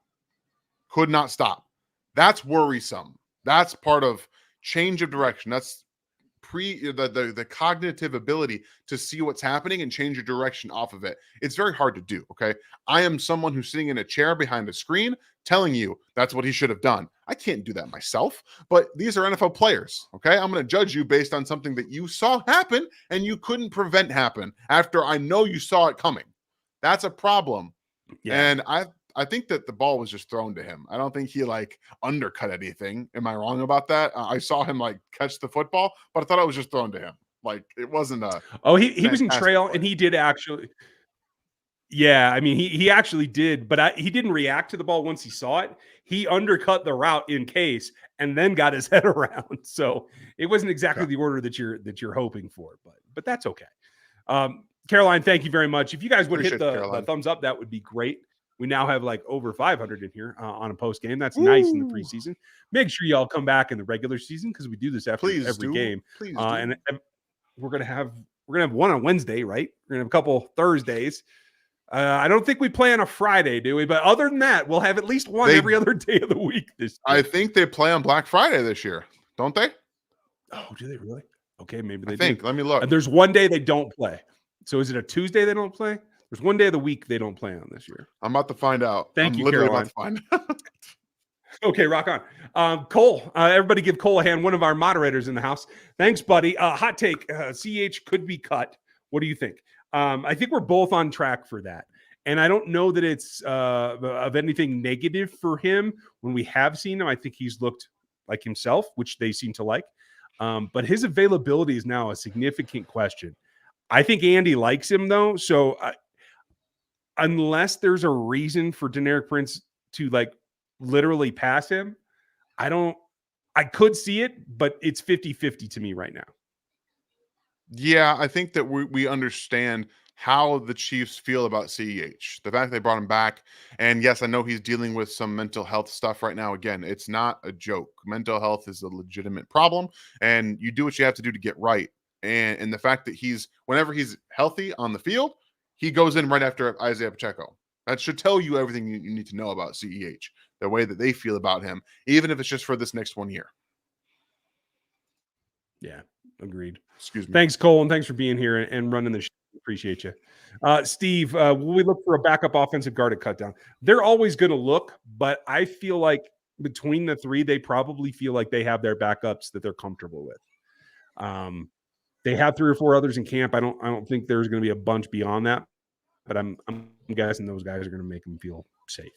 Could not stop. That's worrisome. That's part of change of direction. That's the cognitive ability to see what's happening and change your direction off of it. It's very hard to do. Okay. I am someone who's sitting in a chair behind a screen telling you that's what he should have done. I can't do that myself, but these are NFL players. Okay. I'm going to judge you based on something that you saw happen and you couldn't prevent happen after I know you saw it coming. That's a problem. Yeah. And I think that the ball was just thrown to him. I don't think he undercut anything. Am I wrong about that? I saw him catch the football, but I thought it was just thrown to him. It wasn't a. Oh, he was in trail play. And he did actually. Yeah, I mean he actually did, but he didn't react to the ball once he saw it. He undercut the route in case and then got his head around. So it wasn't exactly the order that you're hoping for, but that's okay. Caroline, thank you very much. If you guys would hit the thumbs up, that would be great. We now have over 500 in here on a post game. That's nice in the preseason. Make sure y'all come back in the regular season because we do this after every game. Please and we're gonna have one on Wednesday, right? We're gonna have a couple Thursdays. I don't think we play on a Friday, do we? But other than that, we'll have at least one every other day of the week. I think they play on Black Friday this year, don't they? Oh, do they really? Okay, maybe they do. Let me look. There's one day they don't play. So is it a Tuesday they don't play? There's one day of the week they don't play on this year. I'm about to find out. Thank you, Caroline. About to find out. Okay, rock on. Cole, everybody give Cole a hand, one of our moderators in the house. Thanks, buddy. Hot take, CH could be cut. What do you think? I think we're both on track for that. And I don't know that it's of anything negative for him. When we have seen him, I think he's looked like himself, which they seem to like. But his availability is now a significant question. I think Andy likes him, though. So unless there's a reason for Deneric Prince to like literally pass him, I could see it, but it's 50-50 to me right now. Yeah, I think that we understand how the Chiefs feel about CEH. The fact they brought him back. And yes, I know he's dealing with some mental health stuff right now. Again, it's not a joke. Mental health is a legitimate problem, and you do what you have to do to get right. And the fact that whenever he's healthy on the field, he goes in right after Isaiah Pacheco. That should tell you everything you need to know about CEH, the way that they feel about him, even if it's just for this next 1 year. Yeah, agreed. Excuse me. Thanks, Cole, and thanks for being here and running the show. Appreciate you. Steve, will we look for a backup offensive guard at cutdown? They're always going to look, but I feel like between the three, they probably feel like they have their backups that they're comfortable with. They have 3 or 4 others in camp. I don't think there's going to be a bunch beyond that, but I'm guessing those guys are going to make them feel safe.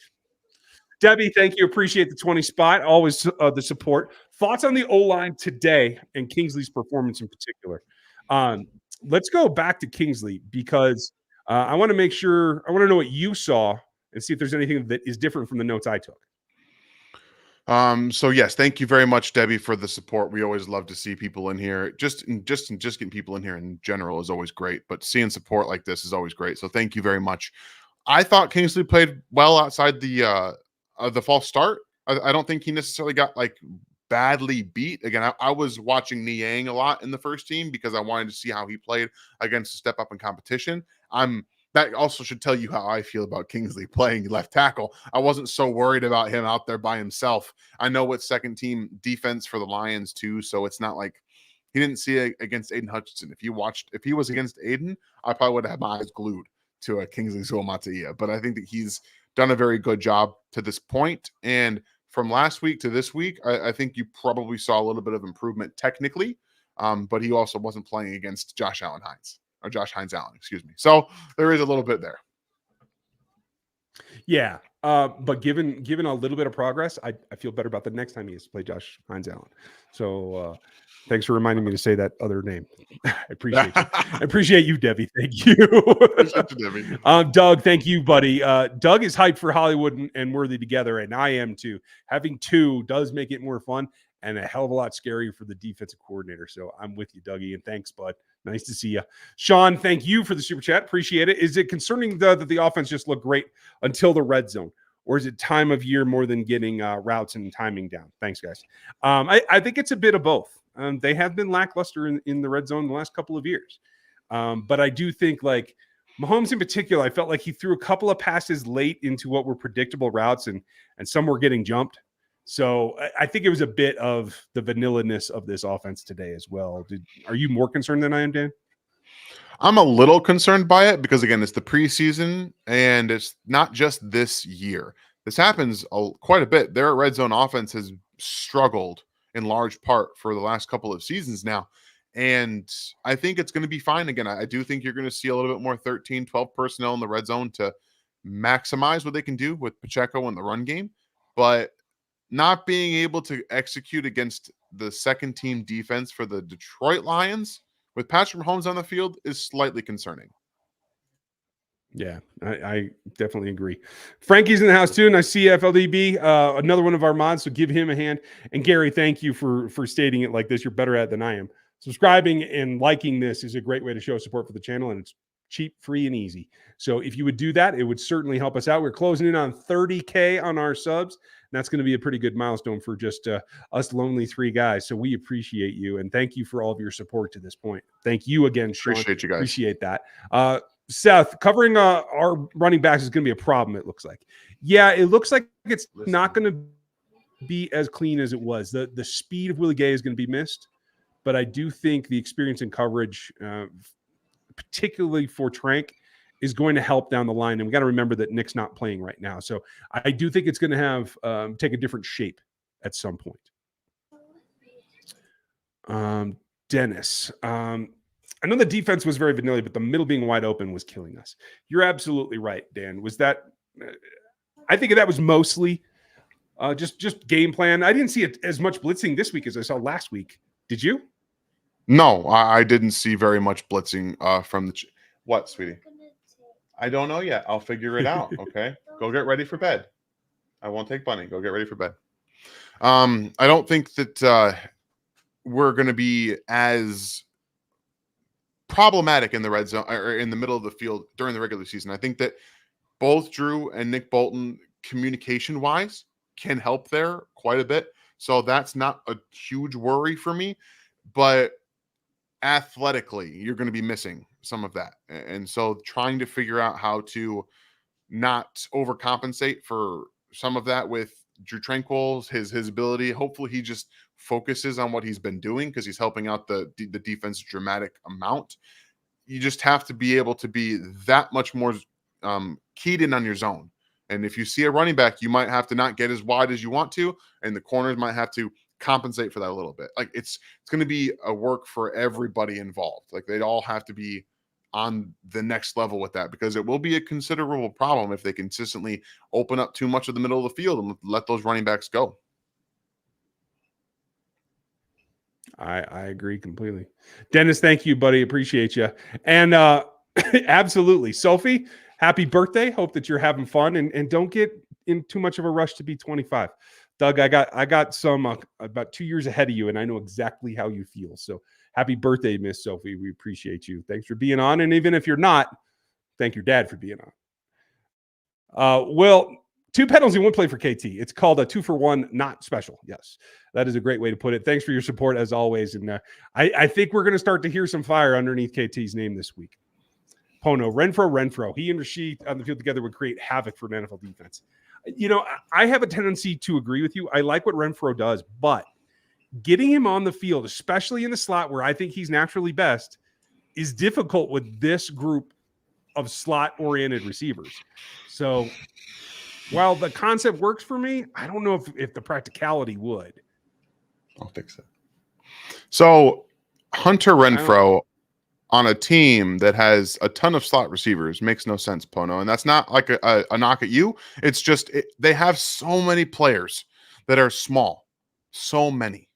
Debbie, thank you. Appreciate the 20 spot. Always the support. Thoughts on the O-line today and Kingsley's performance in particular. Let's go back to Kingsley because I want to make sure – I want to know what you saw and see if there's anything that is different from the notes I took. So yes, thank you very much, Debbie, for the support. We always love to see people in here. Just getting people in here in general is always great, but seeing support like this is always great. So thank you very much. I thought Kingsley played well outside the false start. I don't think he necessarily got like badly beat. Again, I was watching Niang a lot in the first team because I wanted to see how he played against a step up in competition. That also should tell you how I feel about Kingsley playing left tackle. I wasn't so worried about him out there by himself. I know it's second team defense for the Lions too, so it's not like he didn't see it against Aiden Hutchinson. If he was against Aiden, I probably would have had my eyes glued to a Kingsley Suamataia. But I think that he's done a very good job to this point. And from last week to this week, I think you probably saw a little bit of improvement technically, but he also wasn't playing against Josh Hines Allen, excuse me. So there is a little bit there. Yeah. But given a little bit of progress, I feel better about the next time he has to play Josh Hines Allen. So thanks for reminding me to say that other name. I appreciate you. I appreciate you, Debbie. Thank you. Appreciate you, Debbie. Doug, thank you, buddy. Doug is hyped for Hollywood and Worthy together, and I am too. Having 2 does make it more fun and a hell of a lot scarier for the defensive coordinator. So I'm with you, Dougie, and thanks, bud. Nice to see you. Sean, thank you for the super chat. Appreciate it. Is it concerning that the offense just looked great until the red zone? Or is it time of year more than getting routes and timing down? Thanks, guys. I think it's a bit of both. They have been lackluster in the red zone the last couple of years. But I do think, like, Mahomes in particular, I felt like he threw a couple of passes late into what were predictable routes, and some were getting jumped. So I think it was a bit of the vanilla-ness of this offense today as well. Are you more concerned than I am, Dan? I'm a little concerned by it because, again, it's the preseason and it's not just this year. This happens quite a bit. Their red zone offense has struggled in large part for the last couple of seasons now. And I think it's going to be fine. Again, I do think you're going to see a little bit more 13, 12 personnel in the red zone to maximize what they can do with Pacheco in the run game. But not being able to execute against the second team defense for the Detroit Lions with Patrick Mahomes on the field is slightly concerning. Yeah, I definitely agree. Frankie's in the house too, and I see FLDB, another one of our mods, so give him a hand. And Gary, thank you for stating it like this. You're better at it than I am. Subscribing and liking this is a great way to show support for the channel, and it's cheap, free, and easy. So if you would do that, it would certainly help us out. We're closing in on 30K on our subs, and that's going to be a pretty good milestone for just us lonely 3 guys. So we appreciate you, and thank you for all of your support to this point. Thank you again, Sean. Appreciate you guys. Appreciate that. Seth, covering our running backs is going to be a problem, it looks like. Yeah, it looks like it's not going to be as clean as it was. The speed of Willie Gay is going to be missed, but I do think the experience in coverage, particularly for Trank, is going to help down the line. And we got to remember that Nick's not playing right now. So I do think it's going to have take a different shape at some point. Dennis, I know the defense was very vanilla, but the middle being wide open was killing us. You're absolutely right, Dan. Was that? I think that was mostly just game plan. I didn't see it as much blitzing this week as I saw last week. Did you? No, I didn't see very much blitzing from the. What, sweetie? I don't know yet. I'll figure it out. Okay, go get ready for bed. I won't take Bunny. Go get ready for bed. I don't think that we're going to be as problematic in the red zone or in the middle of the field during the regular season. I think that both Drew and Nick Bolton, communication wise, can help there quite a bit. So that's not a huge worry for me. But athletically, you're going to be missing some of that. And so trying to figure out how to not overcompensate for some of that with Drew Tranquill's his ability. Hopefully he just focuses on what he's been doing because he's helping out the defense dramatic amount. You just have to be able to be that much more keyed in on your zone. And if you see a running back, you might have to not get as wide as you want to, and the corners might have to compensate for that a little bit. Like it's going to be a work for everybody involved. Like they'd all have to be on the next level with that, because it will be a considerable problem if they consistently open up too much of the middle of the field and let those running backs go. I agree completely. Dennis, thank you, buddy. Appreciate you. And absolutely. Sophie, happy birthday. Hope that you're having fun and don't get in too much of a rush to be 25. Doug, I got some about 2 years ahead of you, and I know exactly how you feel. So happy birthday, Miss Sophie. We appreciate you. Thanks for being on. And even if you're not, thank your dad for being on. Well, 2 penalties and 1 play for KT. It's called a 2-for-1, not special. Yes, that is a great way to put it. Thanks for your support as always. And I think we're going to start to hear some fire underneath KT's name this week. Pono, Renfro. He and Rashid on the field together would create havoc for an NFL defense. You know, I have a tendency to agree with you. I like what Renfro does, but getting him on the field, especially in the slot where I think he's naturally best, is difficult with this group of slot-oriented receivers. So while the concept works for me, I don't know if the practicality would. I'll fix it. So Hunter Renfro on a team that has a ton of slot receivers makes no sense, Pono. And that's not like a knock at you. It's just they have so many players that are small. So many.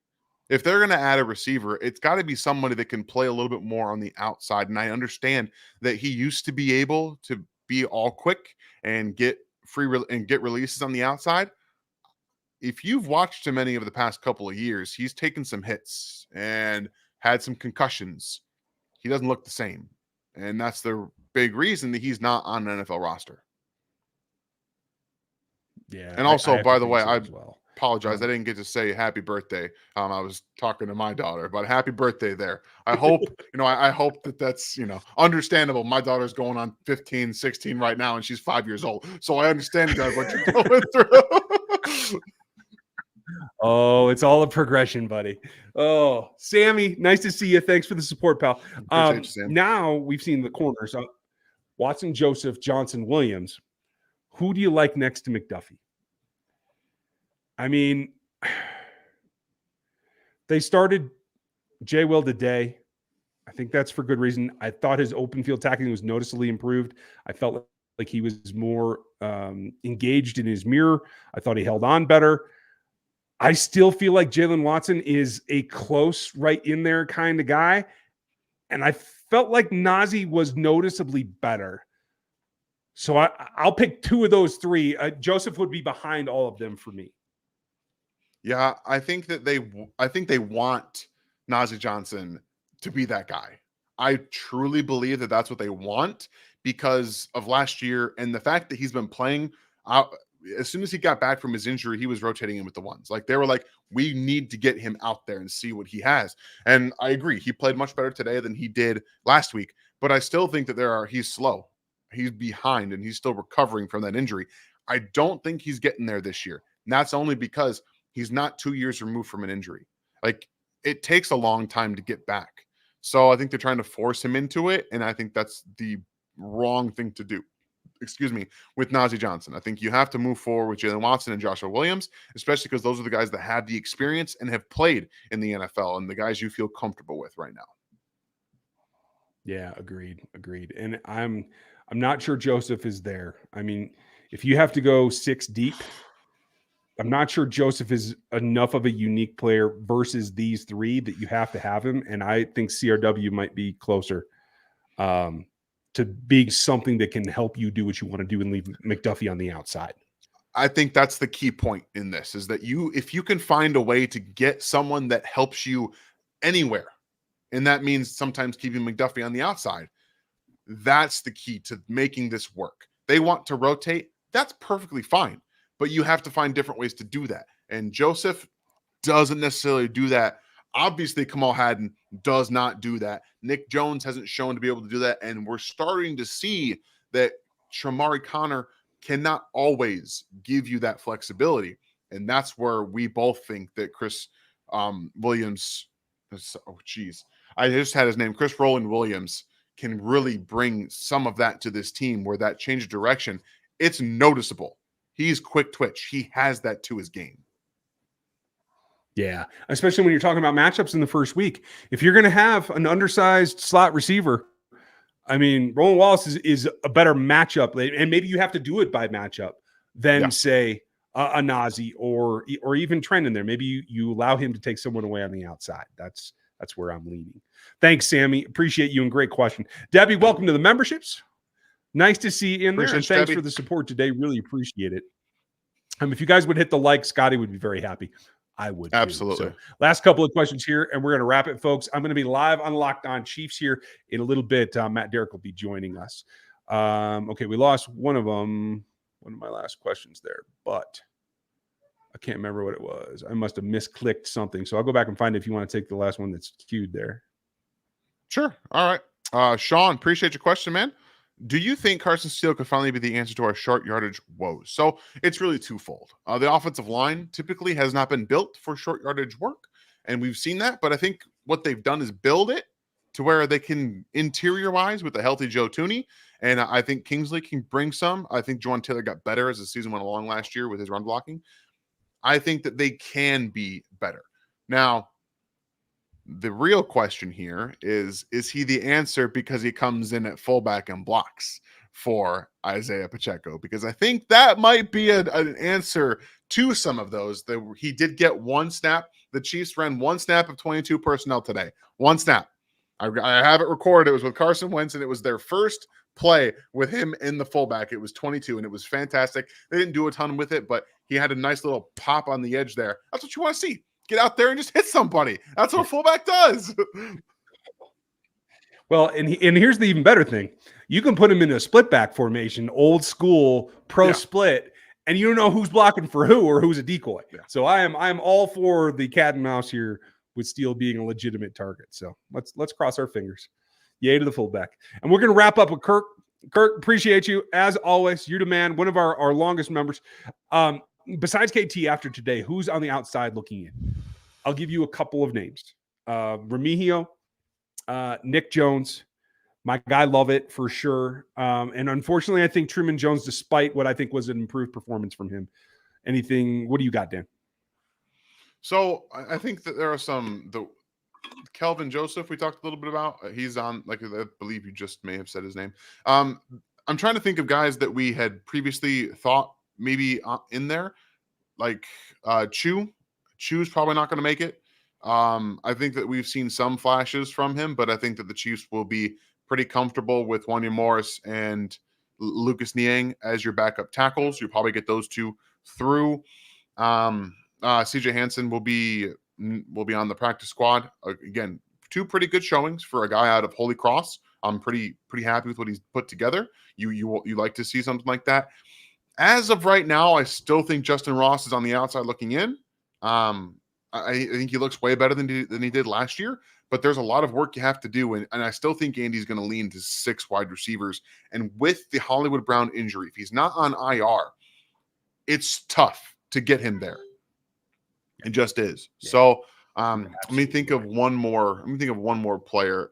If they're going to add a receiver, it's got to be somebody that can play a little bit more on the outside. And I understand that he used to be able to be all quick and get get releases on the outside. If you've watched him any of the past couple of years, he's taken some hits and had some concussions. He doesn't look the same. And that's the big reason that he's not on an NFL roster. Yeah. And also, by the way, I apologize. Oh. I didn't get to say happy birthday. I was talking to my daughter, but happy birthday there. I hope, I hope that's, understandable. My daughter's going on 15, 16 right now, and she's 5 years old. So I understand, guys, what you're going through. Oh, it's all a progression, buddy. Oh, Sammy, nice to see you. Thanks for the support, pal. Appreciate you, Sam. Now we've seen the corners. Watson, Joseph, Johnson, Williams. Who do you like next to McDuffie? I mean, they started Jay Will today. I think that's for good reason. I thought his open field tackling was noticeably improved. I felt like he was more engaged in his mirror. I thought he held on better. I still feel like Jalen Watson is a close, right in there kind of guy. And I felt like Najee was noticeably better. So I'll pick 2 of those 3. Joseph would be behind all of them for me. Yeah, I think they want Najee Johnson to be that guy. I truly believe that that's what they want because of last year and the fact that he's been playing out. As soon as he got back from his injury, he was rotating him with the ones. Like they were like, we need to get him out there and see what he has. And I agree. He played much better today than he did last week, but I still think that he's slow. He's behind and he's still recovering from that injury. I don't think he's getting there this year. And that's only because he's not 2 years removed from an injury. Like it takes a long time to get back. So I think they're trying to force him into it. And I think that's the wrong thing to do. Excuse me, with Najee Johnson. I think you have to move forward with Jalen Watson and Joshua Williams, especially because those are the guys that have the experience and have played in the NFL and the guys you feel comfortable with right now. Yeah, agreed. And I'm not sure Joseph is there. I mean, if you have to go 6 deep, I'm not sure Joseph is enough of a unique player versus these 3 that you have to have him. And I think CRW might be closer to being something that can help you do what you want to do and leave McDuffie on the outside. I think that's the key point in this is that if you can find a way to get someone that helps you anywhere, and that means sometimes keeping McDuffie on the outside, that's the key to making this work. They want to rotate. That's perfectly fine, but you have to find different ways to do that. And Joseph doesn't necessarily do that. Obviously, Kamal Hadden does not do that. Nick Jones hasn't shown to be able to do that. And we're starting to see that Shamari Connor cannot always give you that flexibility. And that's where we both think that Chris Williams, I just had his name, Chris Roland Williams, can really bring some of that to this team where that change of direction, it's noticeable. He's quick twitch. He has that to his game. Yeah, especially when you're talking about matchups in the first week. If you're going to have an undersized slot receiver, I mean, Roland Wallace is a better matchup, and maybe you have to do it by matchup than say a Nazi or even Trent in there. Maybe you allow him to take someone away on the outside. That's where I'm leaning. Thanks, Sammy. Appreciate you and great question. Debbie, welcome to the memberships. Nice to see you in there. And thanks Debbie for the support today. Really appreciate it. If you guys would hit the like, Scotty would be very happy. I would. Absolutely. So, last couple of questions here, and we're going to wrap it, folks. I'm going to be live on Locked On Chiefs here in a little bit. Matt Derrick will be joining us. Okay, we lost one of them. One of my last questions there, but I can't remember what it was. I must have misclicked something. So I'll go back and find it if you want to take the last one that's queued there. Sure. All right. Sean, appreciate your question, man. Do you think Carson Steele could finally be the answer to our short yardage woes? So it's really twofold. The offensive line typically has not been built for short yardage work, and we've seen that. But I think what they've done is build it to where they can interior-wise with a healthy Joe Thuney, and I think Kingsley can bring some. I think Juwan Taylor got better as the season went along last year with his run blocking. I think that they can be better. Now, the real question here is he the answer because he comes in at fullback and blocks for Isaiah Pacheco? Because I think that might be an answer to some of those. He did get one snap. The Chiefs ran one snap of 22 personnel today. One snap. I have it recorded. It was with Carson Wentz, and it was their first play with him in the fullback. It was 22, and it was fantastic. They didn't do a ton with it, but he had a nice little pop on the edge there. That's what you want to see. Get out there and just hit somebody. That's what a fullback does. Well, and here's the even better thing. You can put him in a split back formation, old school pro split, and you don't know who's blocking for who or who's a decoy. Yeah. So I am all for the cat and mouse here with Steele being a legitimate target. So let's cross our fingers. Yay to the fullback. And we're going to wrap up with Kirk. Kirk, appreciate you. As always, you're the man, one of our longest members. Besides KT after today, who's on the outside looking in? I'll give you a couple of names. Remigio, Nick Jones, my guy Lovett for sure. And unfortunately, I think Truman Jones, despite what I think was an improved performance from him. Anything, what do you got, Dan? So I think that there are the Kelvin Joseph we talked a little bit about. He's on, like I believe you just may have said his name. I'm trying to think of guys that we had previously thought maybe in there, like Chew. Chew's probably not going to make it. I think that we've seen some flashes from him, but I think that the Chiefs will be pretty comfortable with Wanya Morris and Lucas Niang as your backup tackles. You'll probably get those two through. CJ Hansen will be on the practice squad. Again, two pretty good showings for a guy out of Holy Cross. I'm pretty happy with what he's put together. You like to see something like that. As of right now, I still think Justin Ross is on the outside looking in. I think he looks way better than he did last year, but there's a lot of work you have to do. And I still think Andy's going to lean to 6 wide receivers. And with the Hollywood Brown injury, if he's not on IR, it's tough to get him there. It just is. Yeah. So let me think of one more. Let me think of one more player.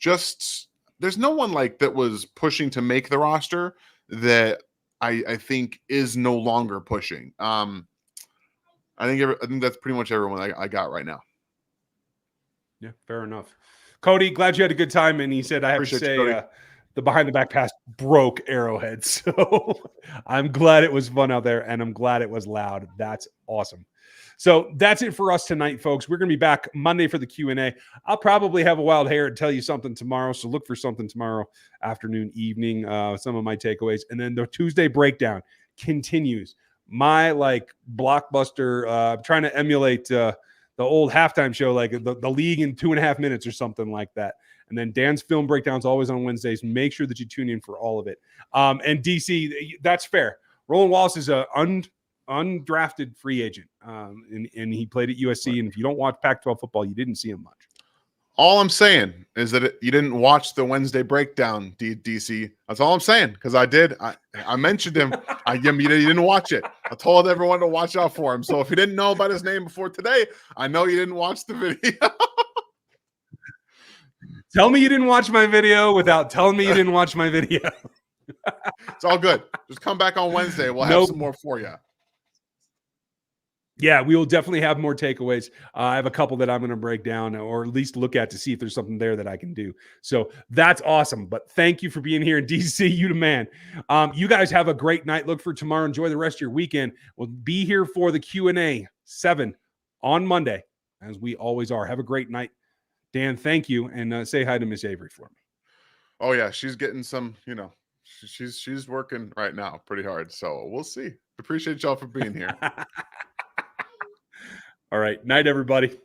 Just there's no one like that was pushing to make the roster that I think is no longer pushing. I think that's pretty much everyone I got right now. Yeah, fair enough. Cody, glad you had a good time. And he said, I have Appreciate to you, say, Cody. the behind the back pass broke Arrowhead. So I'm glad it was fun out there, and I'm glad it was loud. That's awesome. So that's it for us tonight, folks. We're going to be back Monday for the Q&A. I'll probably have a wild hair and tell you something tomorrow. So look for something tomorrow afternoon, evening, some of my takeaways. And then the Tuesday breakdown continues. My blockbuster, trying to emulate the old halftime show, like the league in 2.5 minutes or something like that. And then Dan's film breakdowns always on Wednesdays. Make sure that you tune in for all of it. And DC, that's fair. Roland Wallace is a undrafted free agent, and he played at USC. Right. And if you don't watch Pac-12 football, you didn't see him much. All I'm saying is that you didn't watch the Wednesday breakdown, DC. That's all I'm saying, because I did. I mentioned him. You didn't watch it. I told everyone to watch out for him. So if you didn't know about his name before today, I know you didn't watch the video. Tell me you didn't watch my video without telling me you didn't watch my video. It's all good. Just come back on Wednesday. We'll have some more for you. Yeah, we will definitely have more takeaways. I have a couple that I'm going to break down or at least look at to see if there's something there that I can do. So that's awesome. But thank you for being here in DC. You the man. You guys have a great night. Look for tomorrow. Enjoy the rest of your weekend. We'll be here for the Q&A 7 on Monday, as we always are. Have a great night. Dan, thank you. And say hi to Miss Avery for me. Oh, yeah. She's getting some, she's working right now pretty hard. So we'll see. Appreciate y'all for being here. All right. Night, everybody.